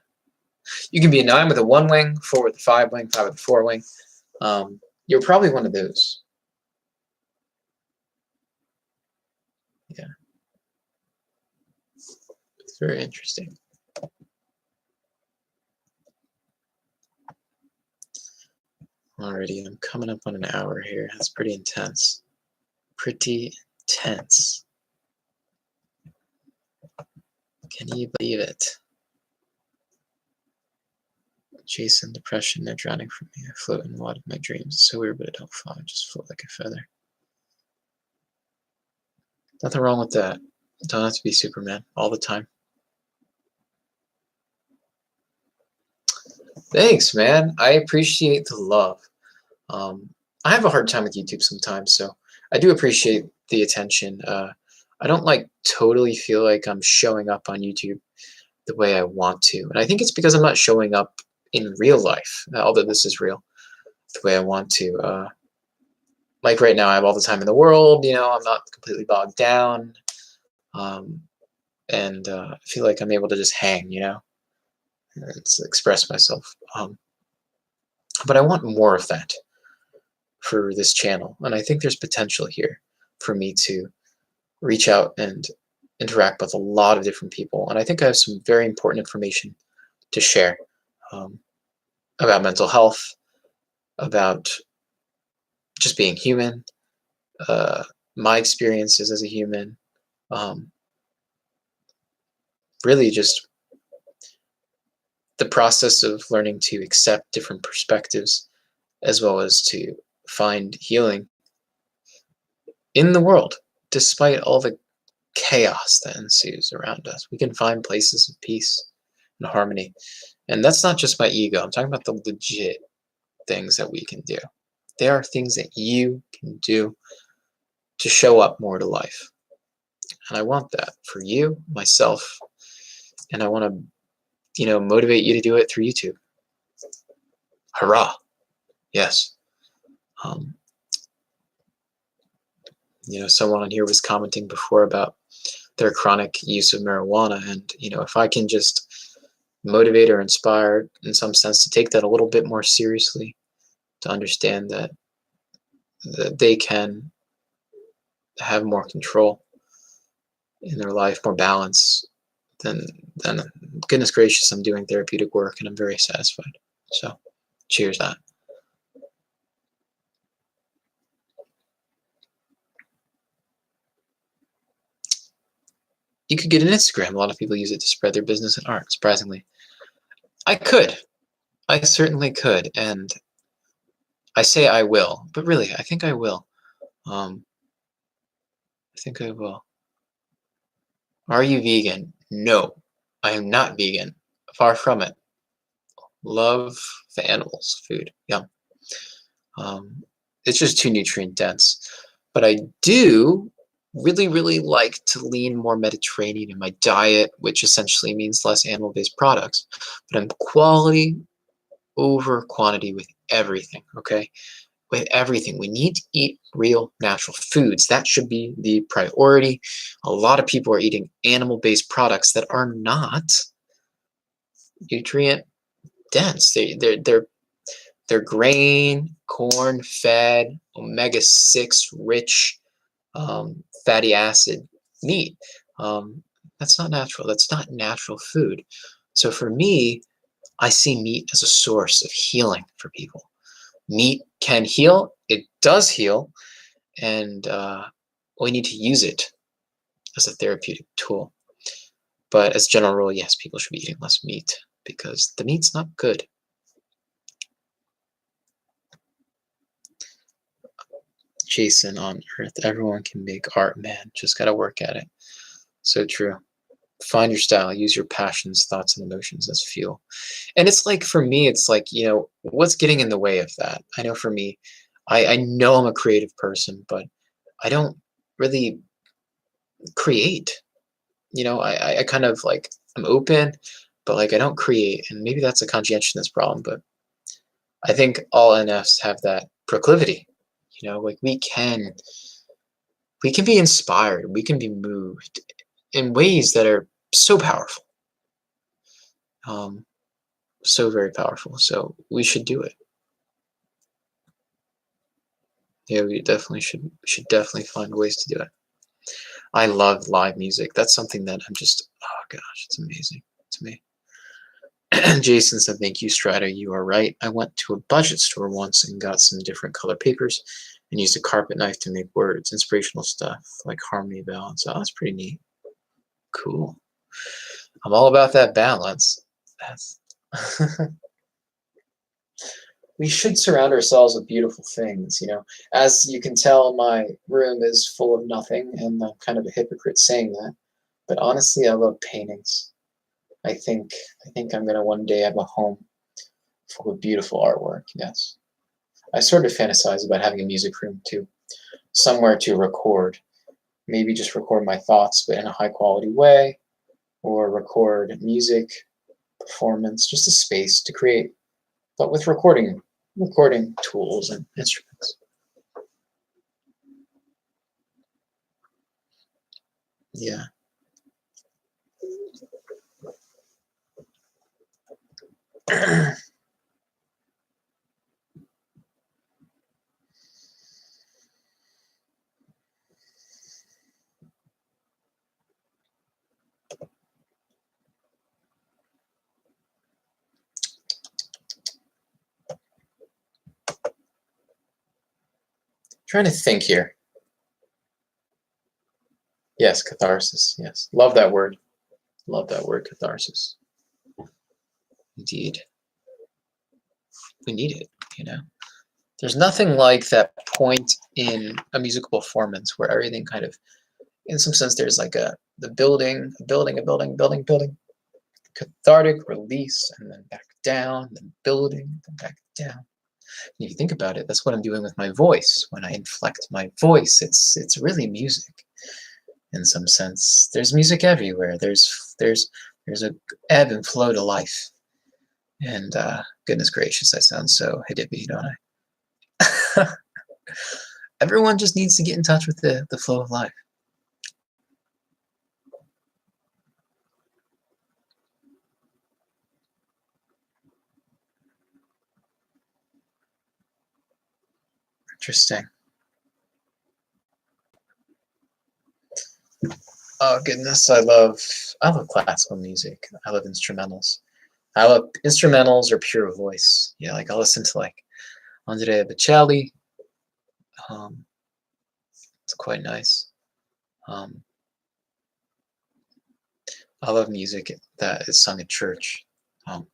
Speaker 1: You can be a 9 with a 1 wing, 4 with a 5 wing, 5 with a 4 wing. You're probably one of those. Yeah. It's very interesting. Alrighty, I'm coming up on an hour here. That's pretty intense. Pretty tense. Can you believe it? Jason, depression, they're drowning from me. I float in a lot of my dreams. It's so weird, but I don't fly. I just float like a feather. Nothing wrong with that. Don't have to be Superman all the time. Thanks, man. I appreciate the love. I have a hard time with YouTube sometimes, so I do appreciate the attention. I don't totally feel like I'm showing up on YouTube the way I want to, and I think it's because I'm not showing up in real life, although this is real, the way I want to. Like right now, I have all the time in the world. I'm not completely bogged down, and I feel like I'm able to just hang, and express myself. But I want more of that for this channel, and I think there's potential here for me to reach out and interact with a lot of different people, and I think I have some very important information to share about mental health, about just being human, my experiences as a human, really just the process of learning to accept different perspectives as well as to find healing in the world despite all the chaos that ensues around us. We can find places of peace and harmony. And that's not just my ego. I'm talking about the legit things that we can do. There are things that you can do to show up more to life. And I want that for you, myself, and I want to, motivate you to do it through YouTube. Hurrah. Yes. Someone on here was commenting before about their chronic use of marijuana, and if I can just motivate or inspire in some sense to take that a little bit more seriously, to understand that they can have more control in their life, more balance, then goodness gracious, I'm doing therapeutic work and I'm very satisfied. So cheers that. You could get an Instagram. A lot of people use it to spread their business and art, surprisingly. I could. I certainly could. And I say I will, but really, I think I will. I think I will. Are you vegan? No, I am not vegan. Far from it. Love the animals, food. Yum. It's just too nutrient dense. But I do really, really like to lean more Mediterranean in my diet, which essentially means less animal-based products. But I'm quality over quantity with everything, okay? With everything. We need to eat real natural foods. That should be the priority. A lot of people are eating animal-based products that are not nutrient dense. They're grain, corn fed, omega-6 rich, fatty acid meat. Um, that's not natural. That's not natural food. So for me, I see meat as a source of healing for people. Meat can heal. It does heal, and we need to use it as a therapeutic tool. But as a general rule, yes, people should be eating less meat because the meat's not good. Jason on Earth, everyone can make art, man. Just gotta work at it. So true. Find your style, use your passions, thoughts, and emotions as fuel. And it's like, for me, it's like, what's getting in the way of that? I know for me, I know I'm a creative person, but I don't really create. I kind of like, I'm open, but like I don't create. And maybe that's a conscientiousness problem, but I think all NFs have that proclivity. Like we can be inspired, we can be moved in ways that are so powerful, so very powerful. So we should do it. Yeah, we definitely should definitely find ways to do it. I love live music. That's something that I'm just, oh gosh, it's amazing to me. Jason said, thank you, Strata. You are right. I went to a budget store once and got some different color papers and used a carpet knife to make words, inspirational stuff like harmony, balance. Oh, that's pretty neat. Cool. I'm all about that balance. That's we should surround ourselves with beautiful things. As you can tell, my room is full of nothing, and I'm kind of a hypocrite saying that. But honestly, I love paintings. I think I'm gonna one day have a home full of beautiful artwork. Yes, I sort of fantasize about having a music room too, somewhere to record. Maybe just record my thoughts, but in a high quality way, or record music, performance, just a space to create, but with recording tools and instruments. Yeah. Trying to think here. Yes, catharsis. Yes. Love that word. Love that word, catharsis. Indeed. We need it. There's nothing like that point in a musical performance where everything kind of, in some sense, there's like the building, building, cathartic release, and then back down, then building, then back down. And if you think about it, that's what I'm doing with my voice. When I inflect my voice, it's really music. In some sense, there's music everywhere. There's a ebb and flow to life. And goodness gracious, I sound so hippie, don't I? Everyone just needs to get in touch with the flow of life. Interesting. Oh goodness, I love classical music. I love instrumentals. I love instrumentals or pure voice. Yeah, like I'll listen to like Andrea Bocelli. Um, it's quite nice. Um, I love music that is sung at church. Um,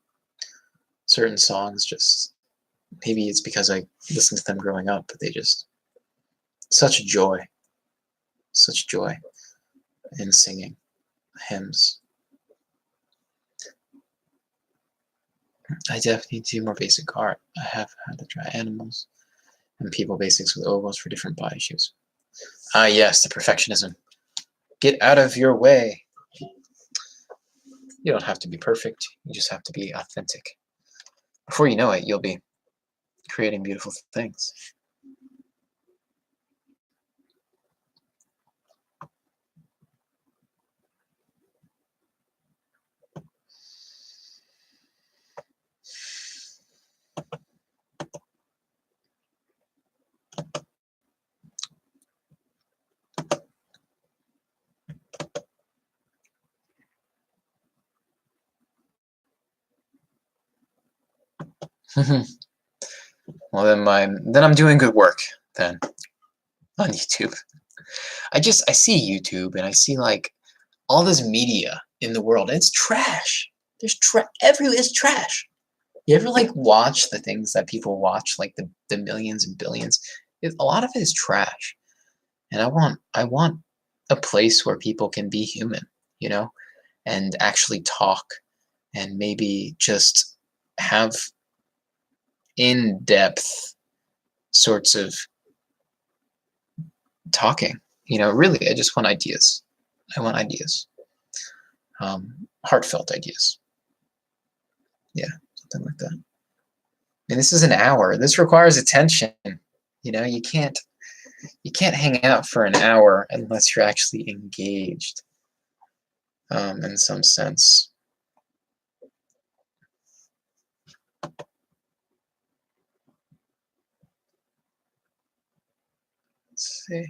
Speaker 1: certain songs just, maybe it's because I listened to them growing up, but they just, such joy in singing hymns. I definitely do more basic art. I have had to try animals and people basics with ovals for different body shapes. Ah, yes, the perfectionism. Get out of your way. You don't have to be perfect. You just have to be authentic. Before you know it, you'll be creating beautiful things. Well, then I'm doing good work then on YouTube. I see YouTube and I see like all this media in the world. And it's trash. It's trash. You ever like watch the things that people watch, like the millions and billions? A lot of it is trash. And I want a place where people can be human, you know, and actually talk and maybe just have in-depth sorts of talking. You know, really, I just want ideas. I want ideas. Heartfelt ideas. Yeah, something like that. And this is an hour. This requires attention. You know, you can't hang out for an hour unless you're actually engaged in some sense. Let's see.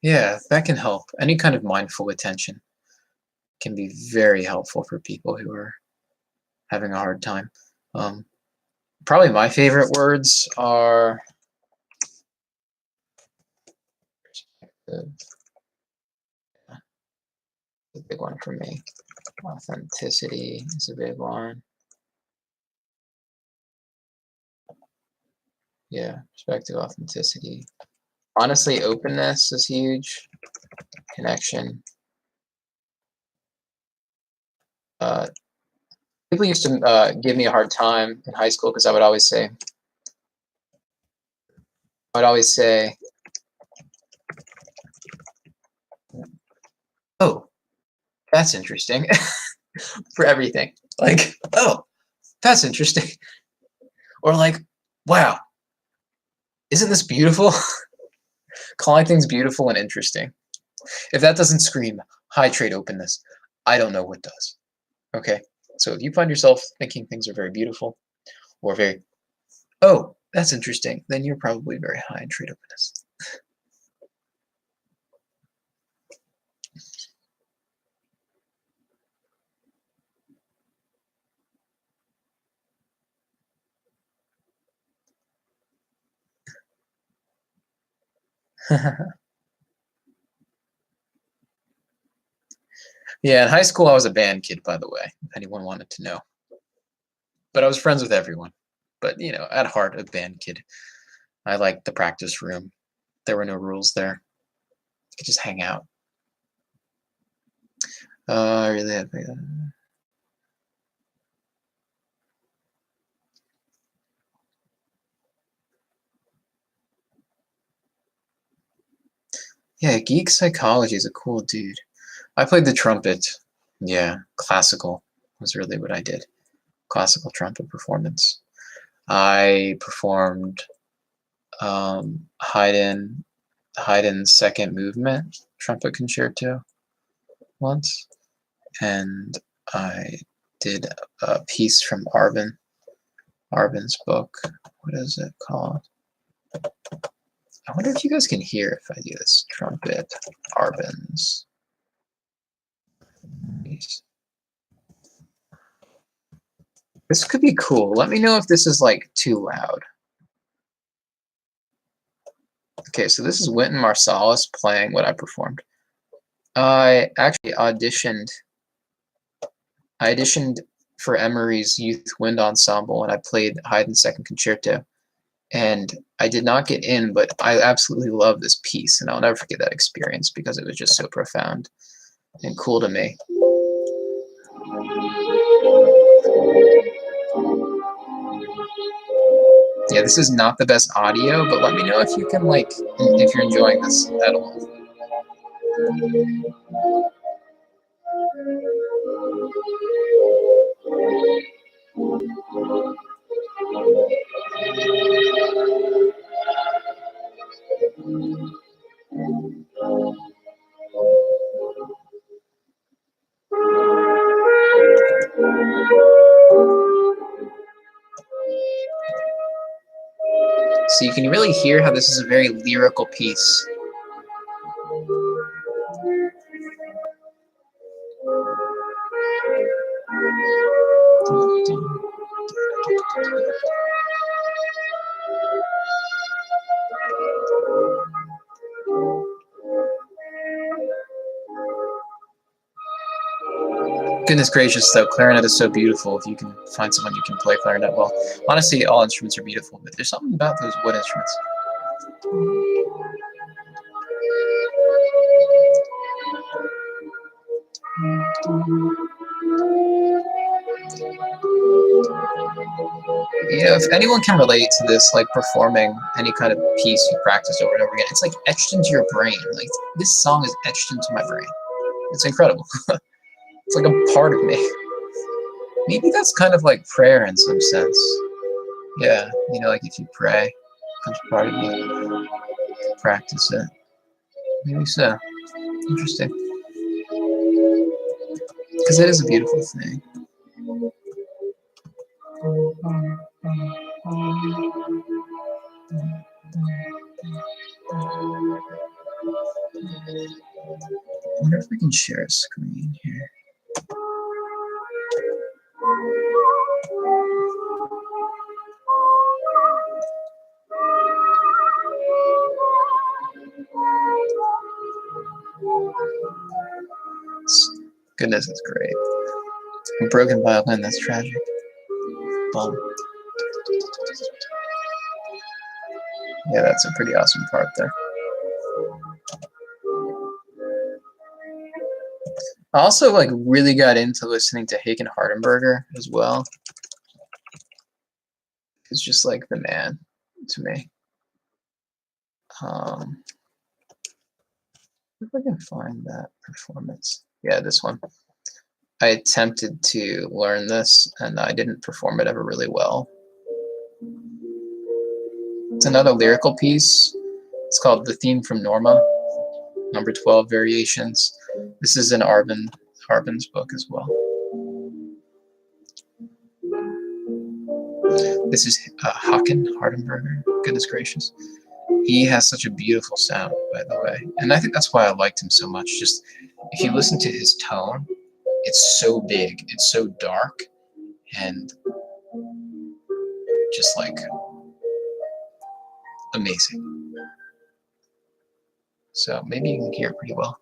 Speaker 1: Yeah, that can help. Any kind of mindful attention can be very helpful for people who are having a hard time. Probably my favorite words are a big one for me. Authenticity is a big one. Yeah, perspective, authenticity. Honestly, openness is huge. Connection. People used to give me a hard time in high school because I would always say, "Oh, that's interesting," for everything. Like, "Oh, that's interesting," or like, "Wow, isn't this beautiful?" Calling things beautiful and interesting. If that doesn't scream high trait openness, I don't know what does. Okay, so if you find yourself thinking things are very beautiful or very, "Oh, that's interesting," then you're probably very high in trait openness. Yeah, in high school I was a band kid, by the way, if anyone wanted to know. But I was friends with everyone. But, you know, at heart, a band kid. I liked the practice room. There were no rules there. You could just hang out. I really had. Yeah, geek psychology is a cool dude. I played the trumpet. Yeah, classical was really what I did. Classical trumpet performance. I performed Haydn's second movement trumpet concerto once, and I did a piece from Arvin's book. What is it called? I wonder if you guys can hear if I do this trumpet. Arvin's piece. This could be cool. Let me know if this is like too loud. Okay, so this is Wynton Marsalis playing what I performed. I actually auditioned for Emery's Youth Wind Ensemble, and I played Haydn's Second Concerto. And I did not get in, but I absolutely love this piece, and I'll never forget that experience because it was just so profound and cool to me. Yeah, this is not the best audio, but let me know if you can, like, if you're enjoying this at all. So you can really hear how this is a very lyrical piece. Goodness gracious, though, clarinet is so beautiful. If you can find someone you can play clarinet well. Honestly, all instruments are beautiful, but there's something about those wood instruments. Yeah, if anyone can relate to this, like performing any kind of piece you practice over and over again, it's like etched into your brain. Like, this song is etched into my brain. It's incredible. It's like a part of me. Maybe that's kind of like prayer in some sense. Yeah, you know, like if you pray, it becomes part of you. Practice it. Maybe so. Interesting. Because it is a beautiful thing. I wonder if we can share a screen here. Goodness, it's great. A broken violin, that's tragic. Bum. Yeah, that's a pretty awesome part there. I also like really got into listening to Hagen Hardenberger as well. It's just like the man to me. If I can find that performance. Yeah, this one. I attempted to learn this and I didn't perform it ever really well. It's another lyrical piece. It's called The Theme from Norma, number 12 Variations. This is in Arben's book as well. This is Hagen Hardenberger. Goodness gracious. He has such a beautiful sound, by the way. And I think that's why I liked him so much. Just, if you listen to his tone, it's so big, it's so dark, and just like amazing. So maybe you can hear it pretty well.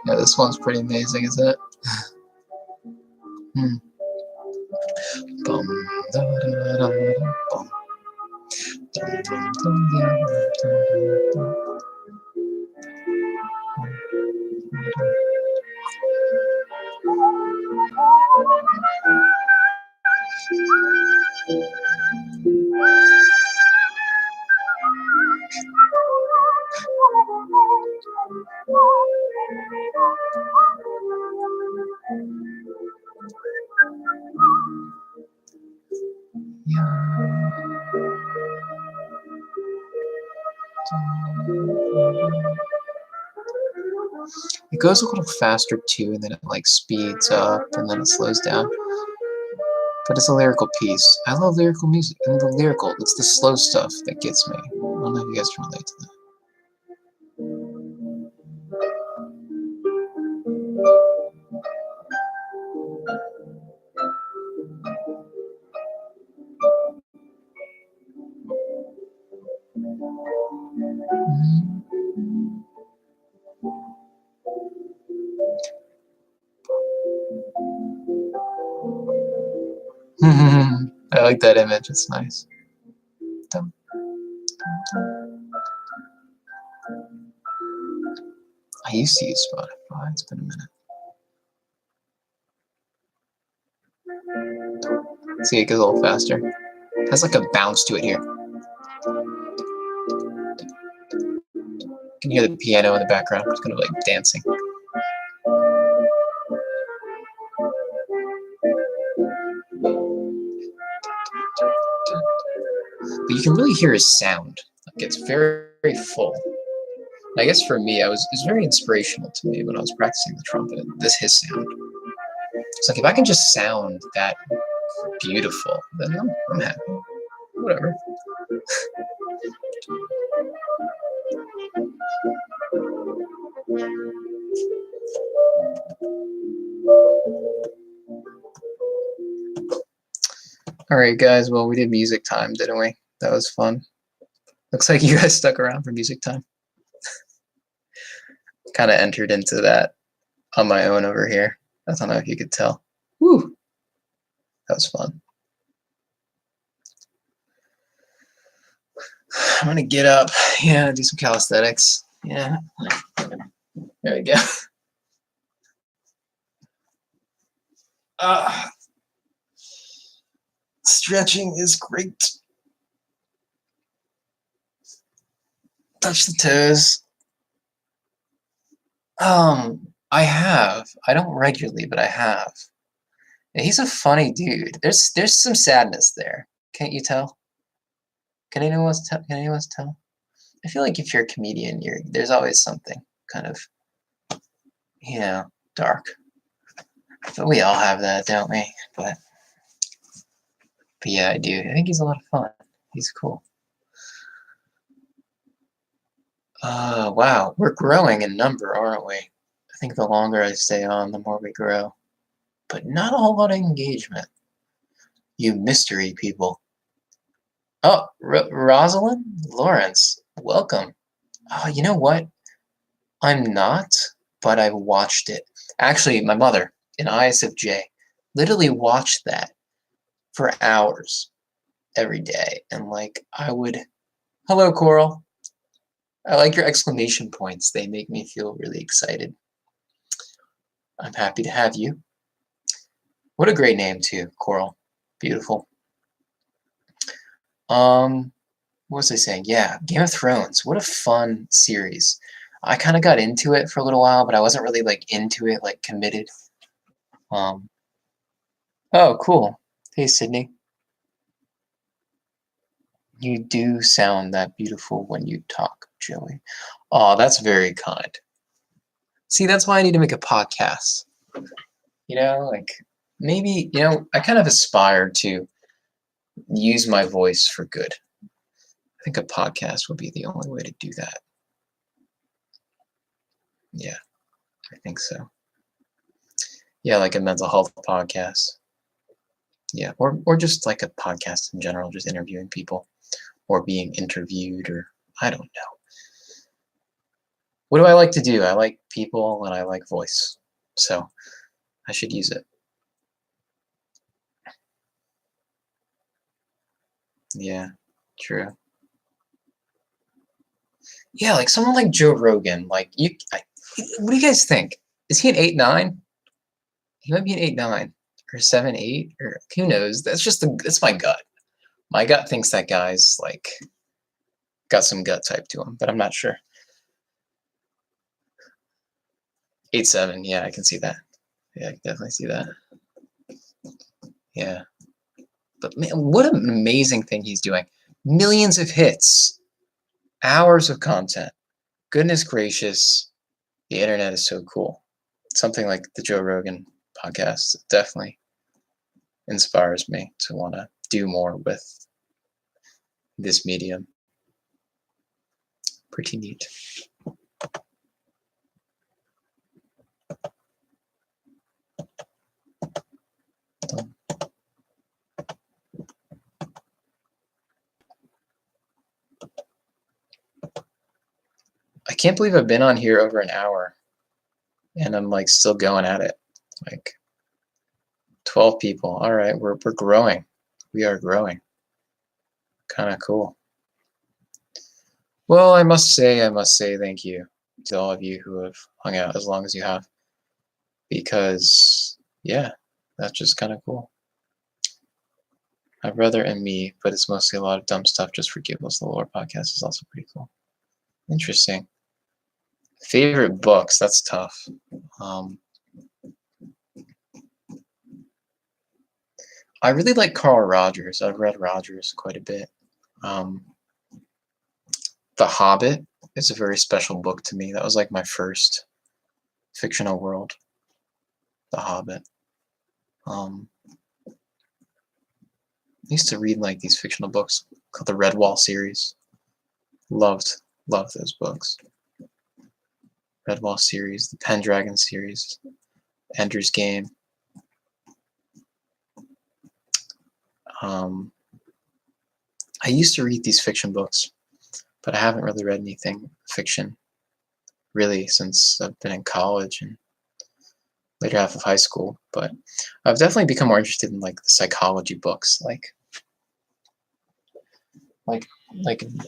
Speaker 1: Yeah, this one's pretty amazing, isn't it? Bum, da, da, da, da, bum. Dum, dum, dum, dum, dum, dum. It goes a little faster too, and then it like speeds up, and then it slows down. But it's a lyrical piece. I love lyrical music, and the lyrical, it's the slow stuff that gets me. I don't know if you guys can relate to that. I like that image, it's nice. Dum, dum. I used to use Spotify, it's been a minute. See, it goes a little faster. It has like a bounce to it here. You can hear the piano in the background, it's kind of like dancing. But you can really hear his sound. Like it's very, very full. And I guess for me, it was very inspirational to me when I was practicing the trumpet. His sound. It's like if I can just sound that beautiful, then I'm happy. Whatever. All right, guys. Well, we did music time, didn't we? That was fun. Looks like you guys stuck around for music time. Kind of entered into that on my own over here. I don't know if you could tell. Woo! That was fun. I'm gonna get up. Yeah, do some calisthenics. Yeah. There we go. Stretching is great. Touch the toes. I have. I don't regularly, but I have. And he's a funny dude. There's some sadness there. Can't you tell? Can anyone tell? I feel like if you're a comedian, there's always something kind of, dark. But we all have that, don't we? But yeah, I do. I think he's a lot of fun. He's cool. Wow, we're growing in number, aren't we? I think the longer I stay on, the more we grow. But not a whole lot of engagement. You mystery people. Oh, Rosalind Lawrence, welcome. Oh, you know what? I'm not, but I watched it. Actually, my mother in ISFJ literally watched that for hours every day. And like, hello, Coral. I like your exclamation points. They make me feel really excited. I'm happy to have you. What a great name too, Coral. Beautiful. What was I saying? Yeah, Game of Thrones. What a fun series. I kind of got into it for a little while, but I wasn't really like into it, like committed. Oh, cool. Hey, Sydney. You do sound that beautiful when you talk, Joey. Oh, that's very kind. See, that's why I need to make a podcast. Like maybe, I kind of aspire to use my voice for good. I think a podcast would be the only way to do that. Yeah, I think so. Yeah, like a mental health podcast. Yeah, or just like a podcast in general, just interviewing people or being interviewed, or I don't know. What do I like to do? I like people and I like voice. So I should use it. Yeah, true. Yeah, like someone like Joe Rogan. Like what do you guys think? Is he an 8-9? He might be an 8-9 or 7-8 or who knows? That's my gut. My gut thinks that guy's like got some gut type to him, but I'm not sure. 8-7, yeah, I can see that. Yeah, I can definitely see that. Yeah. But man, what an amazing thing he's doing. Millions of hits, hours of content. Goodness gracious. The internet is so cool. Something like the Joe Rogan podcast definitely inspires me to want to do more with this medium. Pretty neat. I can't believe I've been on here over an hour and I'm like still going at it. Like 12 people. All right, we're growing. We are growing. Kind of cool. Well, I must say thank you to all of you who have hung out as long as you have. Because yeah, that's just kind of cool. My brother and me, but it's mostly a lot of dumb stuff. Just Forgive Us, the Lore podcast is also pretty cool. Interesting. Favorite books? That's tough. I really like Carl Rogers. I've read Rogers quite a bit. The Hobbit is a very special book to me. That was like my first fictional world. The Hobbit. I used to read like these fictional books called the Redwall series. Loved those books. Redwall series, the Pendragon series, Ender's Game. I used to read these fiction books, but I haven't really read anything fiction really since I've been in college and later half of high school. But I've definitely become more interested in like the psychology books, like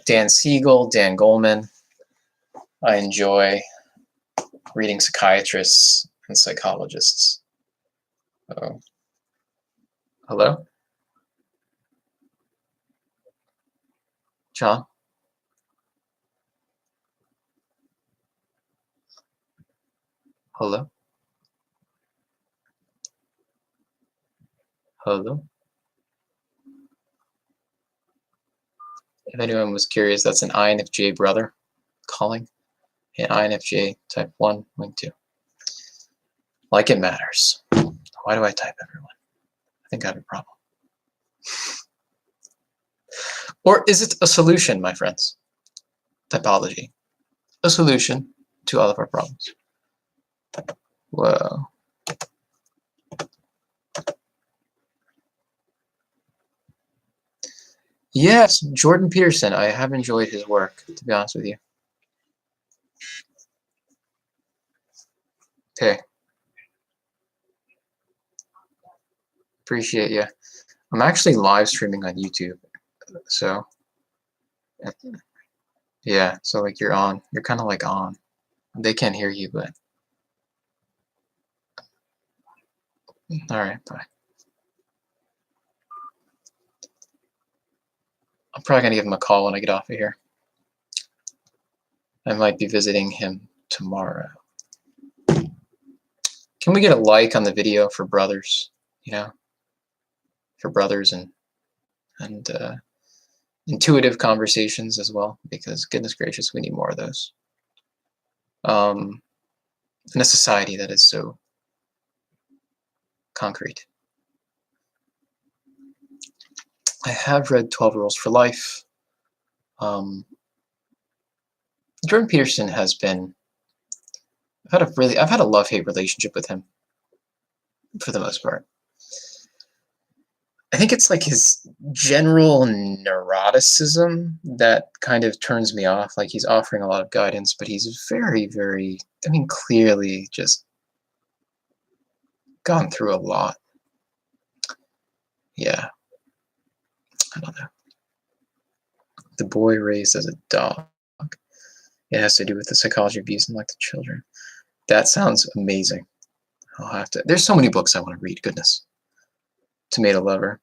Speaker 1: Dan Siegel, Dan Goleman. I enjoy reading psychiatrists and psychologists. Oh. Hello? John? Hello? Hello? If anyone was curious, that's an INFJ brother calling. An INFJ type 1, link 2. Like it matters. Why do I type everyone? I think I have a problem. Or is it a solution, my friends? Typology. A solution to all of our problems. Whoa. Yes, Jordan Peterson. I have enjoyed his work, to be honest with you. Okay. Appreciate you. I'm actually live streaming on YouTube, so yeah, so like you're on. You're kind of like on. They can't hear you, but all right, bye. I'm probably gonna give him a call when I get off of here. I might be visiting him tomorrow. Can we get a like on the video for brothers? You know, for brothers and intuitive conversations as well, because goodness gracious, we need more of those. In a society that is so concrete. I have read 12 Rules for Life. Jordan Peterson has been, I've had a love-hate relationship with him for the most part. I think it's like his general neuroticism that kind of turns me off. Like he's offering a lot of guidance, but he's very, very, clearly just gone through a lot. Yeah. I don't know. The boy raised as a dog. It has to do with the psychology of abuse and like the children. That sounds amazing. I'll have to. There's so many books I want to read. Goodness. Tomato Lover.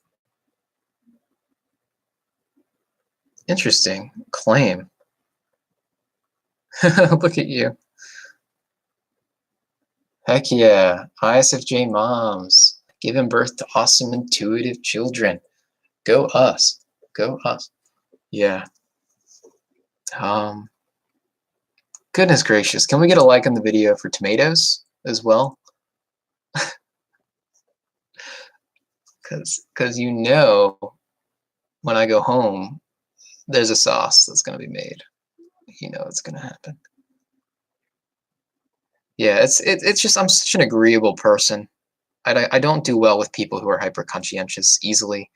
Speaker 1: Interesting. Claim. Look at you. Heck yeah. ISFJ moms. Giving birth to awesome, intuitive children. Go us. Go us. Yeah. Goodness gracious, can we get a like on the video for tomatoes as well? Because you know when I go home, there's a sauce that's going to be made. You know it's going to happen. Yeah, it's just I'm such an agreeable person. I don't do well with people who are hyper conscientious easily.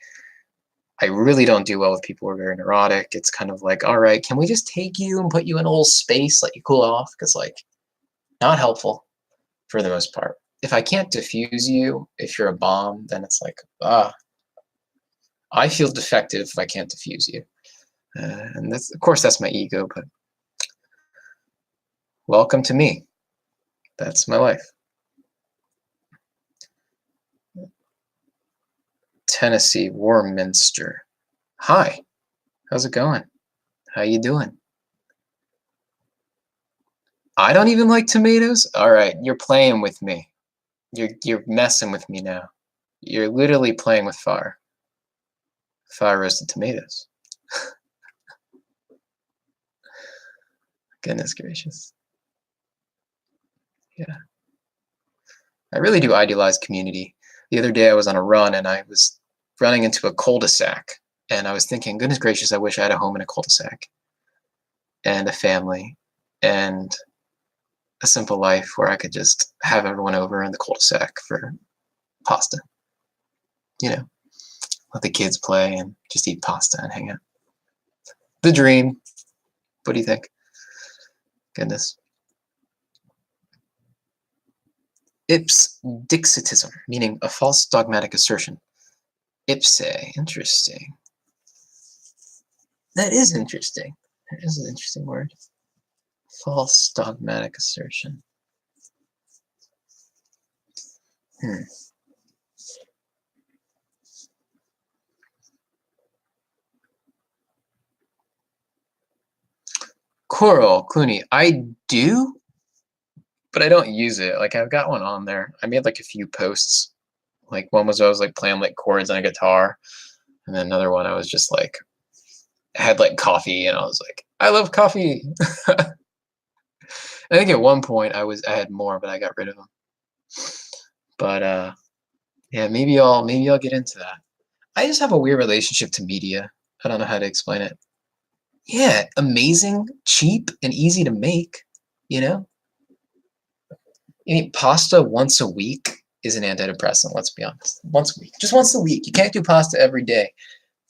Speaker 1: I really don't do well with people who are very neurotic. It's kind of like, all right, can we just take you and put you in a little space, let you cool off? Because like, not helpful for the most part. If I can't diffuse you, if you're a bomb, then it's like, I feel defective if I can't diffuse you. And that's, of course, that's my ego, but welcome to me. That's my life. Tennessee, Warminster. Hi, how's it going? How you doing? I don't even like tomatoes? All right, you're playing with me. You're messing with me now. You're literally playing with fire. Fire roasted tomatoes. Goodness gracious. Yeah. I really do idealize community. The other day I was on a run and I was running into a cul-de-sac and I was thinking, goodness gracious, I wish I had a home in a cul-de-sac and a family and a simple life where I could just have everyone over in the cul-de-sac for pasta. You know, let the kids play and just eat pasta and hang out. The dream. What do you think? Goodness. Ipse dixitism, meaning a false dogmatic assertion. Ipse, interesting. That is interesting. That is an interesting word. False dogmatic assertion. Coral, Clooney. I do, but I don't use it. Like I've got one on there. I made like a few posts. Like one was I was like playing like chords on a guitar, and then another one I was just like had like coffee, and I was like, I love coffee. I think at one point I had more, but I got rid of them. But yeah, maybe I'll get into that. I just have a weird relationship to media. I don't know how to explain it. Yeah, amazing, cheap, and easy to make, you know? You eat pasta once a week is an antidepressant, let's be honest. Once a week. Just once a week. You can't do pasta every day.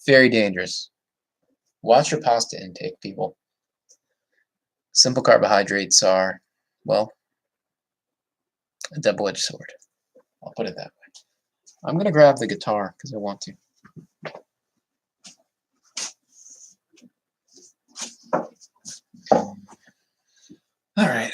Speaker 1: Very dangerous. Watch your pasta intake, people. Simple carbohydrates are, well, a double-edged sword. I'll put it that way. I'm going to grab the guitar because I want to. All right.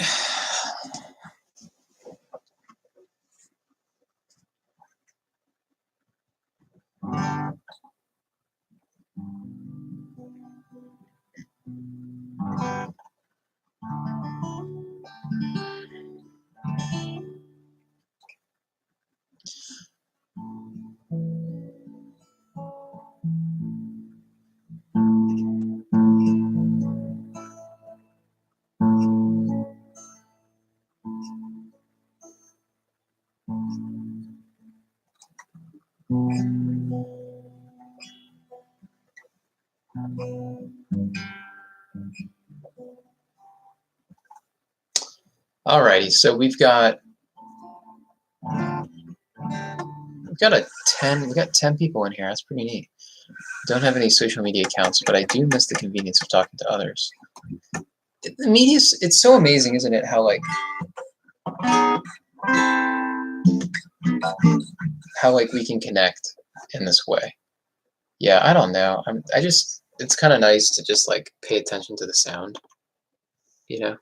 Speaker 1: Alrighty, so we've got a 10. We got 10 people in here. That's pretty neat. Don't have any social media accounts, but I do miss the convenience of talking to others. The media, it's so amazing, isn't it? How we can connect in this way. Yeah, I don't know. It's kind of nice to just like pay attention to the sound. You know,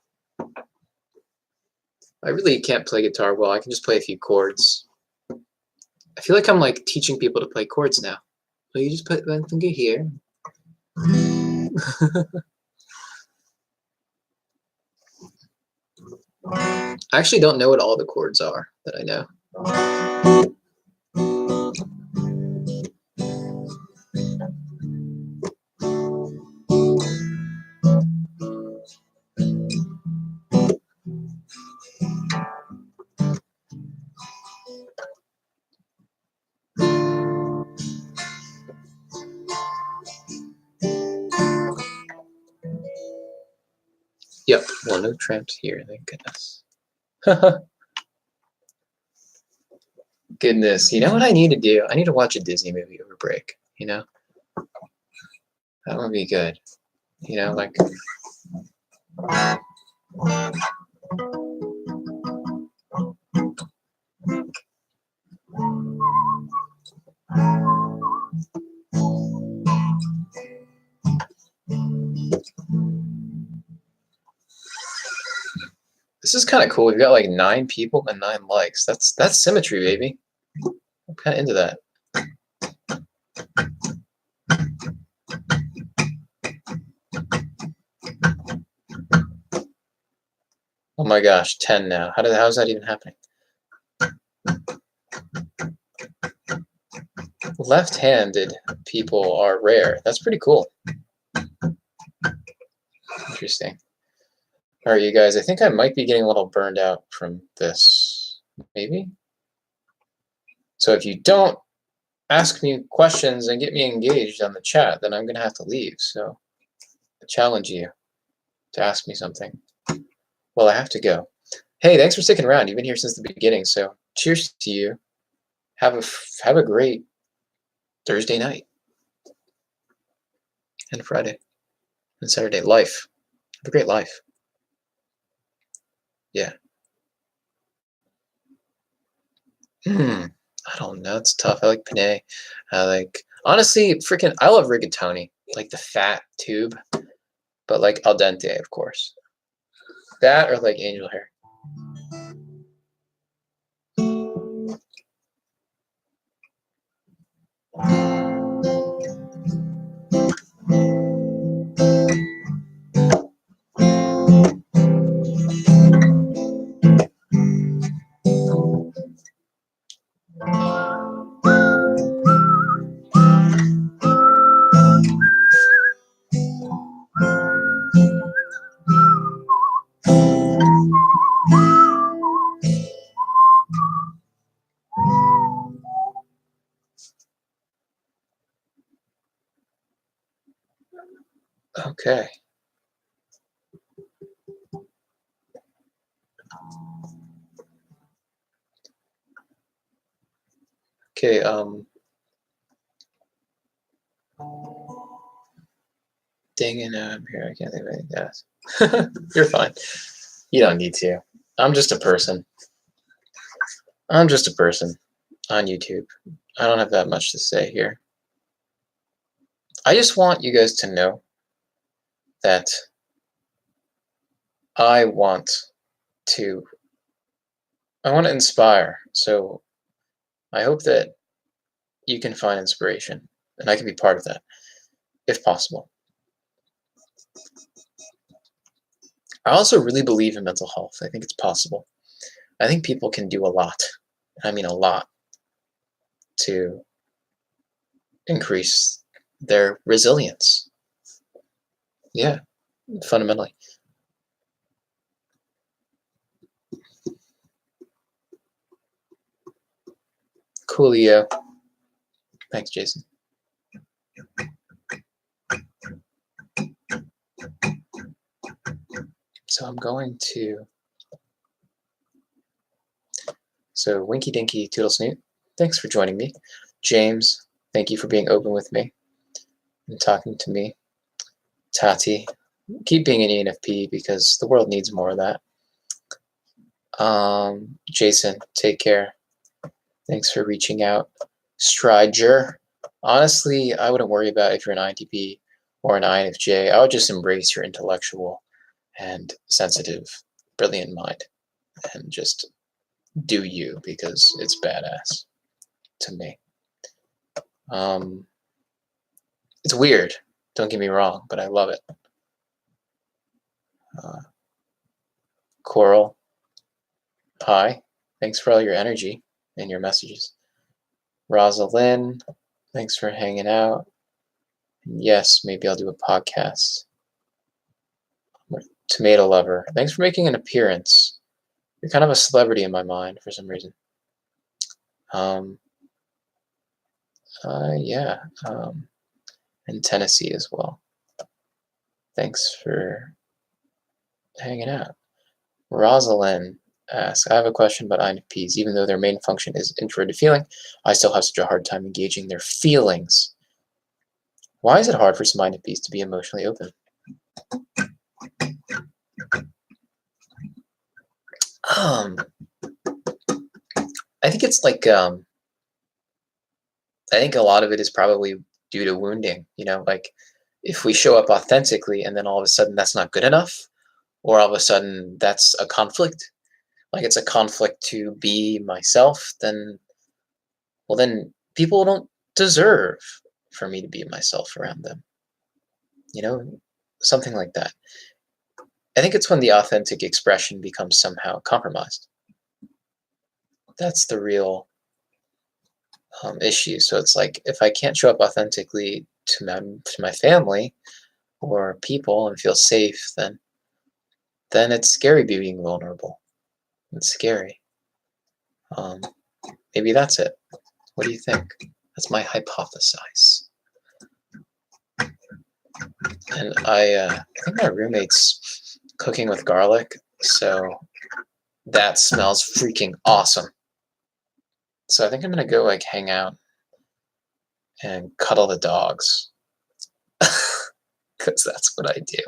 Speaker 1: I really can't play guitar well. I can just play a few chords. I feel like I'm like teaching people to play chords now. So you just put one finger here. I actually don't know what all the chords are that I know. Yep. Well, no tramps here. Thank goodness. Goodness. You know what I need to do? I need to watch a Disney movie over break. You know, that would be good. You know, like. This is kind of cool. We've got like 9 people and 9 likes. That's symmetry, baby. I'm kind of into that. Oh my gosh, 10 now. How's that even happening? Left-handed people are rare. That's pretty cool. Interesting. All right, you guys, I think I might be getting a little burned out from this. Maybe? So if you don't ask me questions and get me engaged on the chat, then I'm going to have to leave. So I challenge you to ask me something. Well, I have to go. Hey, thanks for sticking around. You've been here since the beginning, so cheers to you. Have a great Thursday night and Friday and Saturday. Life. Have a great life. Yeah. I don't know. It's tough. I like penne. Honestly, I love rigatoni. Like the fat tube, but like al dente, of course. That or like angel hair. Okay. Okay, dang it, I'm here. I can't think of anything to ask. You're fine. You don't need to. I'm just a person. I'm just a person on YouTube. I don't have that much to say here. I just want you guys to know that I want to inspire. So I hope that you can find inspiration and I can be part of that if possible. I also really believe in mental health. I think it's possible. I think people can do a lot. I mean a lot to increase their resilience. Yeah, fundamentally. Coolio. Thanks, Jason. So I'm going to. So Winky Dinky Toodle Snoot, thanks for joining me. James, thank you for being open with me and talking to me. Tati, keep being an ENFP because the world needs more of that. Jason, take care. Thanks for reaching out. Strider, honestly, I wouldn't worry about if you're an INTP or an INFJ. I would just embrace your intellectual and sensitive, brilliant mind and just do you because it's badass to me. It's weird, don't get me wrong, but I love it. Coral, hi, thanks for all your energy and your messages. Rosalind, thanks for hanging out. Yes, maybe I'll do a podcast. Tomato Lover, thanks for making an appearance. You're kind of a celebrity in my mind for some reason. Yeah, and Tennessee as well. Thanks for hanging out. Rosalind asks, I have a question about INFPs. Even though their main function is introverted feeling, I still have such a hard time engaging their feelings. Why is it hard for some INFPs to be emotionally open? I think it's like, I think a lot of it is probably due to wounding, like if we show up authentically and then all of a sudden that's not good enough, or all of a sudden that's a conflict, like it's a conflict to be myself, then people don't deserve for me to be myself around them, something like that. I think it's when the authentic expression becomes somehow compromised. That's the real issue. So it's like if I can't show up authentically to my family or people and feel safe, then it's scary being vulnerable. It's scary. Maybe that's it. What do you think? That's my hypothesis. And I think my roommate's cooking with garlic, so that smells freaking awesome. So I think I'm gonna go like hang out and cuddle the dogs, because that's what I do.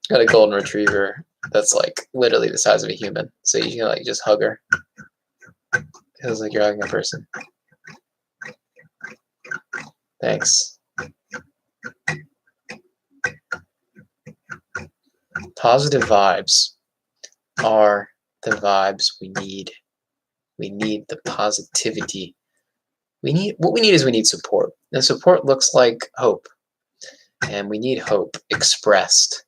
Speaker 1: Got a golden retriever that's like literally the size of a human, so you can like just hug her. It feels like you're hugging a person. Thanks. Positive vibes are the vibes we need. We need the positivity. What we need is support. And support looks like hope. And we need hope expressed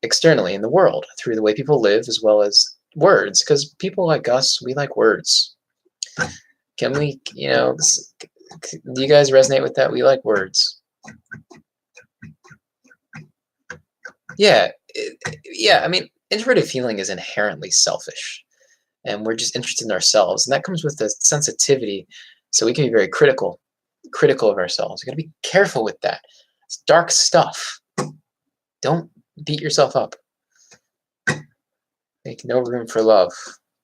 Speaker 1: externally in the world through the way people live as well as words, because people like us, we like words. Can we, do you guys resonate with that? We like words. Yeah. I mean, introverted feeling is inherently selfish, and we're just interested in ourselves, and that comes with the sensitivity. So we can be very critical of ourselves. You got to be careful with that. It's dark stuff. Don't beat yourself up. Make no room for love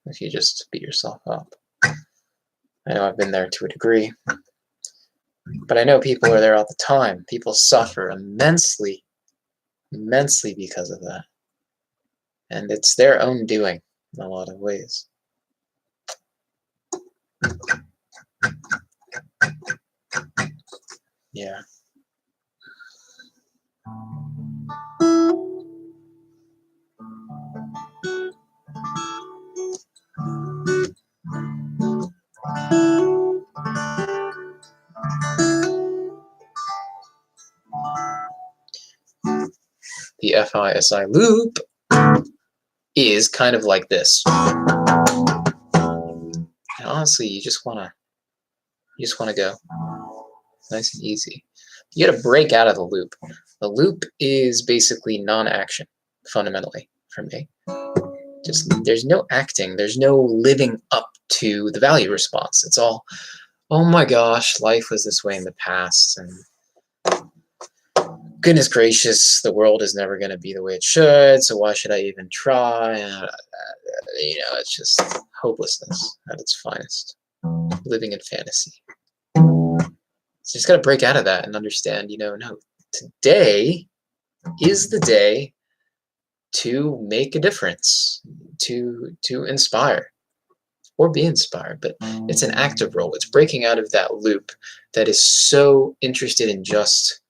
Speaker 1: if you just beat yourself up. I know I've been there to a degree, but I know people are there all the time. People suffer immensely because of that. And it's their own doing in a lot of ways. Yeah. The FISI loop is kind of like this. And honestly, you just wanna go nice and easy. You gotta break out of the loop. The loop is basically non-action, fundamentally, for me. Just there's no acting, there's no living up to the value response. It's all, oh my gosh, life was this way in the past, and goodness gracious, the world is never going to be the way it should, so why should I even try? It's just hopelessness at its finest. Living in fantasy. So you just got to break out of that and understand, no, today is the day to make a difference, to inspire or be inspired. But it's an active role. It's breaking out of that loop that is so interested in just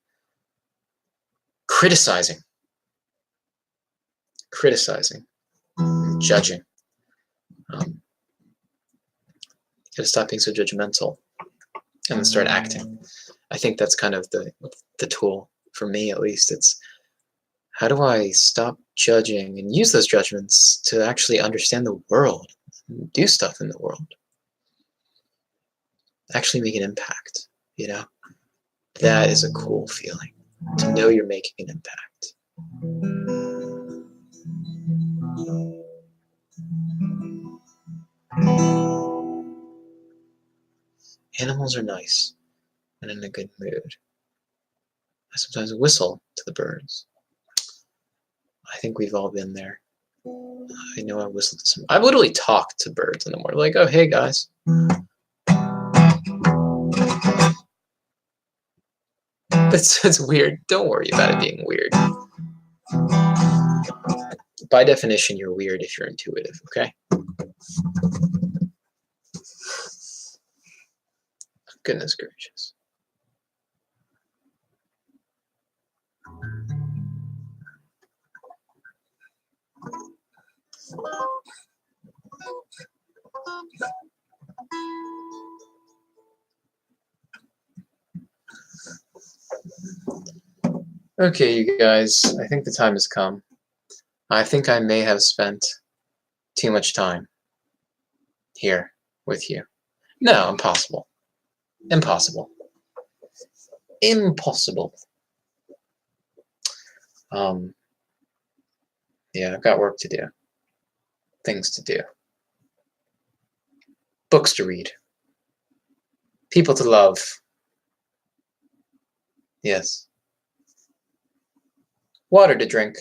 Speaker 1: criticizing, judging. You gotta stop being so judgmental and then start acting. I think that's kind of the tool for me, at least. It's how do I stop judging and use those judgments to actually understand the world, and do stuff in the world, actually make an impact. That is a cool feeling, to know you're making an impact. Animals are nice and in a good mood. I sometimes whistle to the birds. I think we've all been there. I know I whistled to some. I've literally talked to birds in the morning, like, oh, hey, guys. That's weird. Don't worry about it being weird. By definition, you're weird if you're intuitive, okay? Goodness gracious. Okay, you guys, I think the time has come. I think I may have spent too much time here with you. No, impossible. Impossible. Impossible. Yeah, I've got work to do. Things to do. Books to read. People to love. Yes. Water to drink.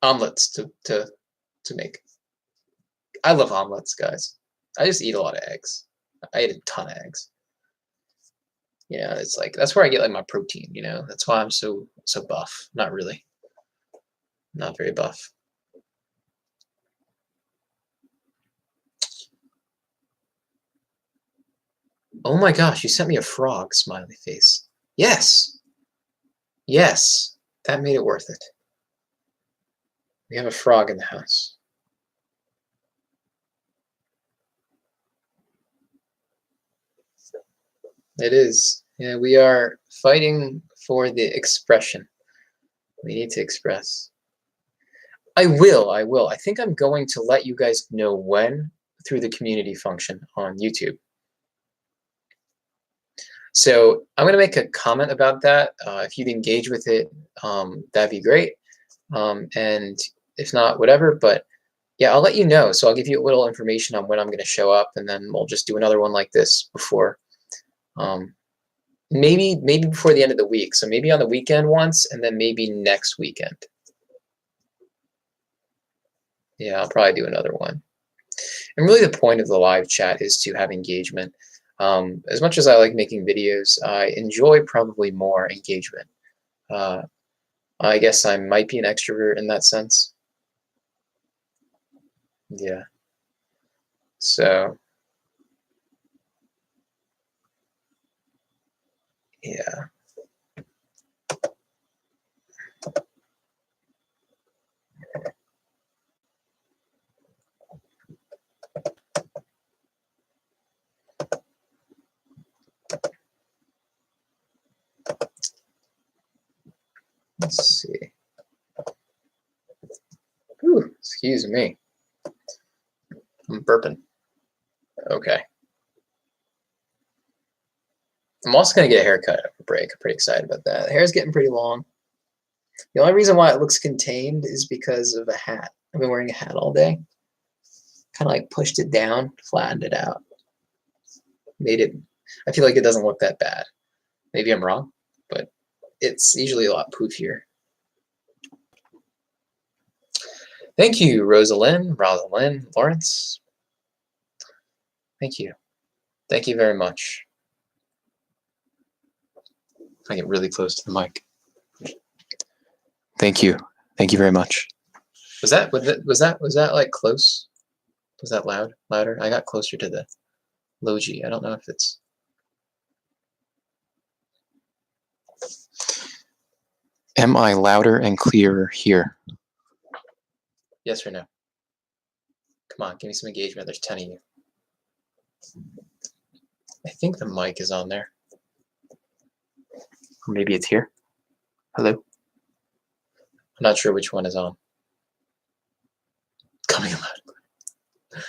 Speaker 1: Omelets to make. I love omelets, guys. I just eat a lot of eggs. I ate a ton of eggs. You know, it's like that's where I get like my protein, you know. That's why I'm so buff. Not really. Not very buff. Oh my gosh, you sent me a frog smiley face. Yes. Yes. That made it worth it. We have a frog in the house. It is. Yeah, we are fighting for the expression. We need to express. I will. I think I'm going to let you guys know when through the community function on YouTube. So I'm going to make a comment about that. If you'd engage with it, that'd be great. And if not, whatever. But yeah, I'll let you know. So I'll give you a little information on when I'm going to show up, and then we'll just do another one like this before. Maybe before the end of the week. So maybe on the weekend once, and then maybe next weekend. Yeah, I'll probably do another one. And really the point of the live chat is to have engagement. As much as I like making videos, I enjoy probably more engagement. I guess I might be an extrovert in that sense. Yeah. So, yeah. Let's see. Ooh, excuse me. I'm burping. Okay. I'm also going to get a haircut after break. I'm pretty excited about that. The hair's getting pretty long. The only reason why it looks contained is because of a hat. I've been wearing a hat all day. Kind of like pushed it down, flattened it out. Made it, I feel like it doesn't look that bad. Maybe I'm wrong, but it's usually a lot poofier. Thank you, Rosalind, Lawrence. Thank you. Thank you very much. I get really close to the mic. Thank you. Thank you very much. Was that like close? Was that louder? I got closer to the low G. I don't know if it's. Am I louder and clearer here? Yes or no? Come on, give me some engagement. There's 10 of you. I think the mic is on there. Or maybe it's here. Hello? I'm not sure which one is on. Coming loud.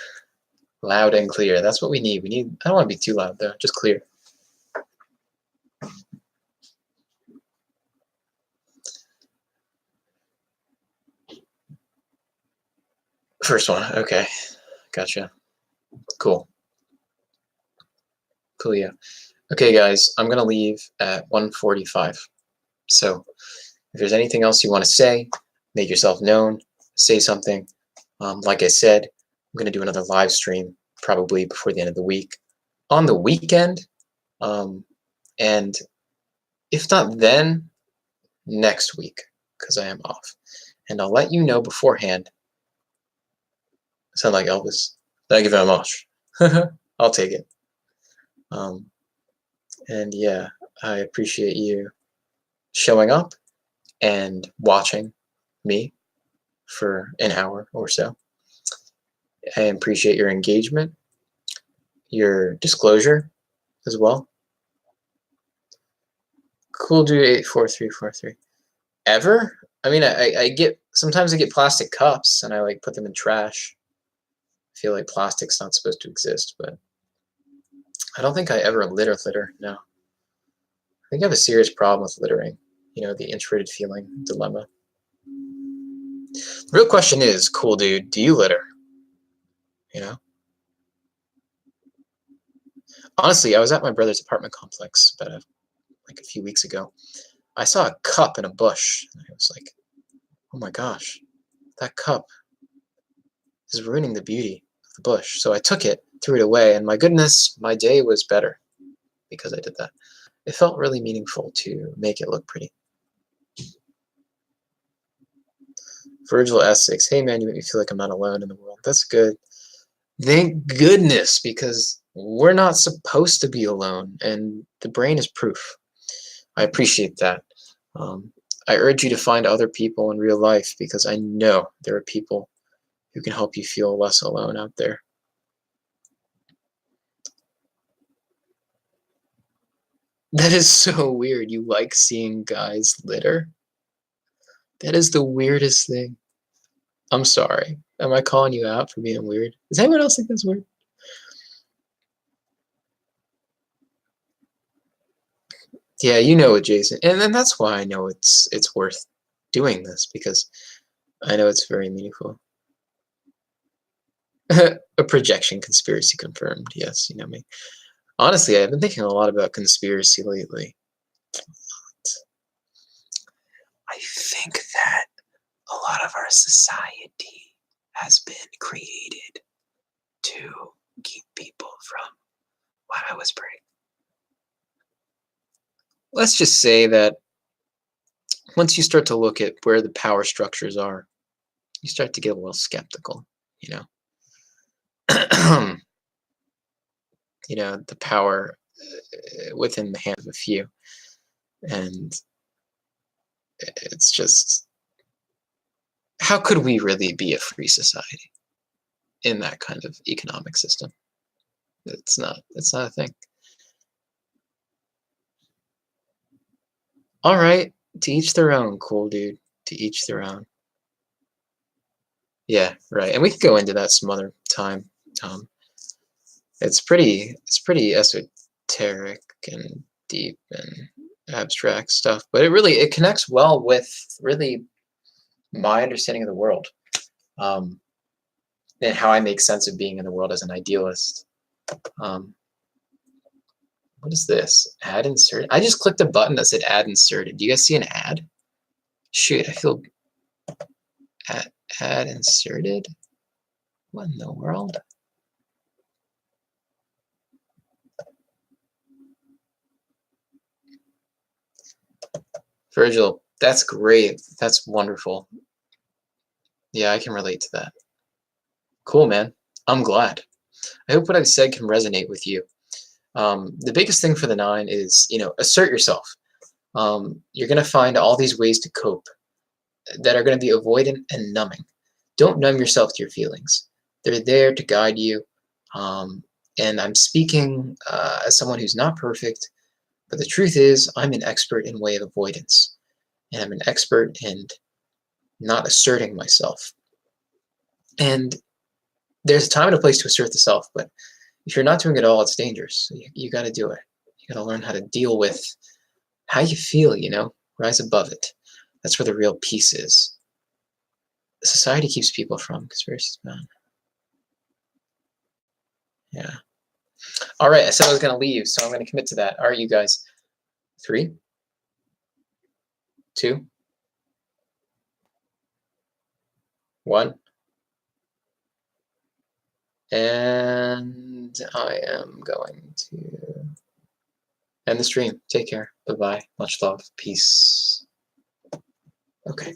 Speaker 1: Loud and clear. That's what we need. I don't want to be too loud though, just clear. First one, okay. Gotcha. Cool. Coolio. Okay, guys, I'm gonna leave at 1:45. So If there's anything else you want to say, make yourself known, say something. Like I said, I'm going to do another live stream probably before the end of the week. On the weekend, and if not then, next week, because I am off. And I'll let you know beforehand. Sound like Elvis. Thank you very much. I'll take it. And yeah, I appreciate you showing up and watching me for an hour or so. I appreciate your engagement, your disclosure as well. Cool dude 84343. Ever? I mean, I get, sometimes I get plastic cups and I like put them in trash. I feel like plastic's not supposed to exist, but I don't think I ever litter, no. I think I have a serious problem with littering. You know, the introverted feeling dilemma. The real question is, cool dude, do you litter? You know? Honestly, I was at my brother's apartment complex about like a few weeks ago. I saw a cup in a bush, and I was like, oh my gosh, that cup is ruining the beauty of the bush. So I took it, threw it away, and my goodness, my day was better because I did that. It felt really meaningful to make it look pretty. Virgil S6, hey man, you make me feel like I'm not alone in the world. That's good. Thank goodness, because we're not supposed to be alone, and the brain is proof. I appreciate that. I urge you to find other people in real life, because I know there are people who can help you feel less alone out there. That is so weird. You like seeing guys litter? That is the weirdest thing. I'm sorry. Am I calling you out for being weird? Does anyone else think that's weird? Yeah, you know it, Jason. And then that's why I know it's worth doing this, because I know it's very meaningful. A projection conspiracy confirmed. Yes, you know me. Honestly, I've been thinking a lot about conspiracy lately. I think that a lot of our society has been created to keep people from what I was whispering. Let's just say that once you start to look at where the power structures are, you start to get a little skeptical, you know. You know, the power within the hands of a few. And it's just, how could we really be a free society in that kind of economic system? It's not a thing. All right, to each their own, cool dude. To each their own. Yeah, right. And we could go into that some other time. It's pretty esoteric and deep and abstract stuff, but it connects well with really my understanding of the world, and how I make sense of being in the world as an idealist. What is this? Ad inserted? I just clicked a button that said ad inserted. Do you guys see an ad? Shoot, I feel ad inserted? What in the world? Virgil, that's great. That's wonderful. Yeah, I can relate to that. Cool, man. I'm glad. I hope what I've said can resonate with you. The biggest thing for the 9 is, you know, assert yourself. You're going to find all these ways to cope that are going to be avoidant and numbing. Don't numb yourself to your feelings. They're there to guide you. And I'm speaking as someone who's not perfect, but the truth is I'm an expert in way of avoidance. And I'm an expert in not asserting myself. And there's a time and a place to assert the self, but if you're not doing it all, it's dangerous. So you got to do it. You got to learn how to deal with how you feel, you know, rise above it. That's where the real peace is. Society keeps people from conspiracies, man. Yeah. All right, I said I was going to leave, so I'm going to commit to that. All right, you guys. 3, 2, 1. And I am going to end the stream. Take care. Bye-bye. Much love. Peace. Okay.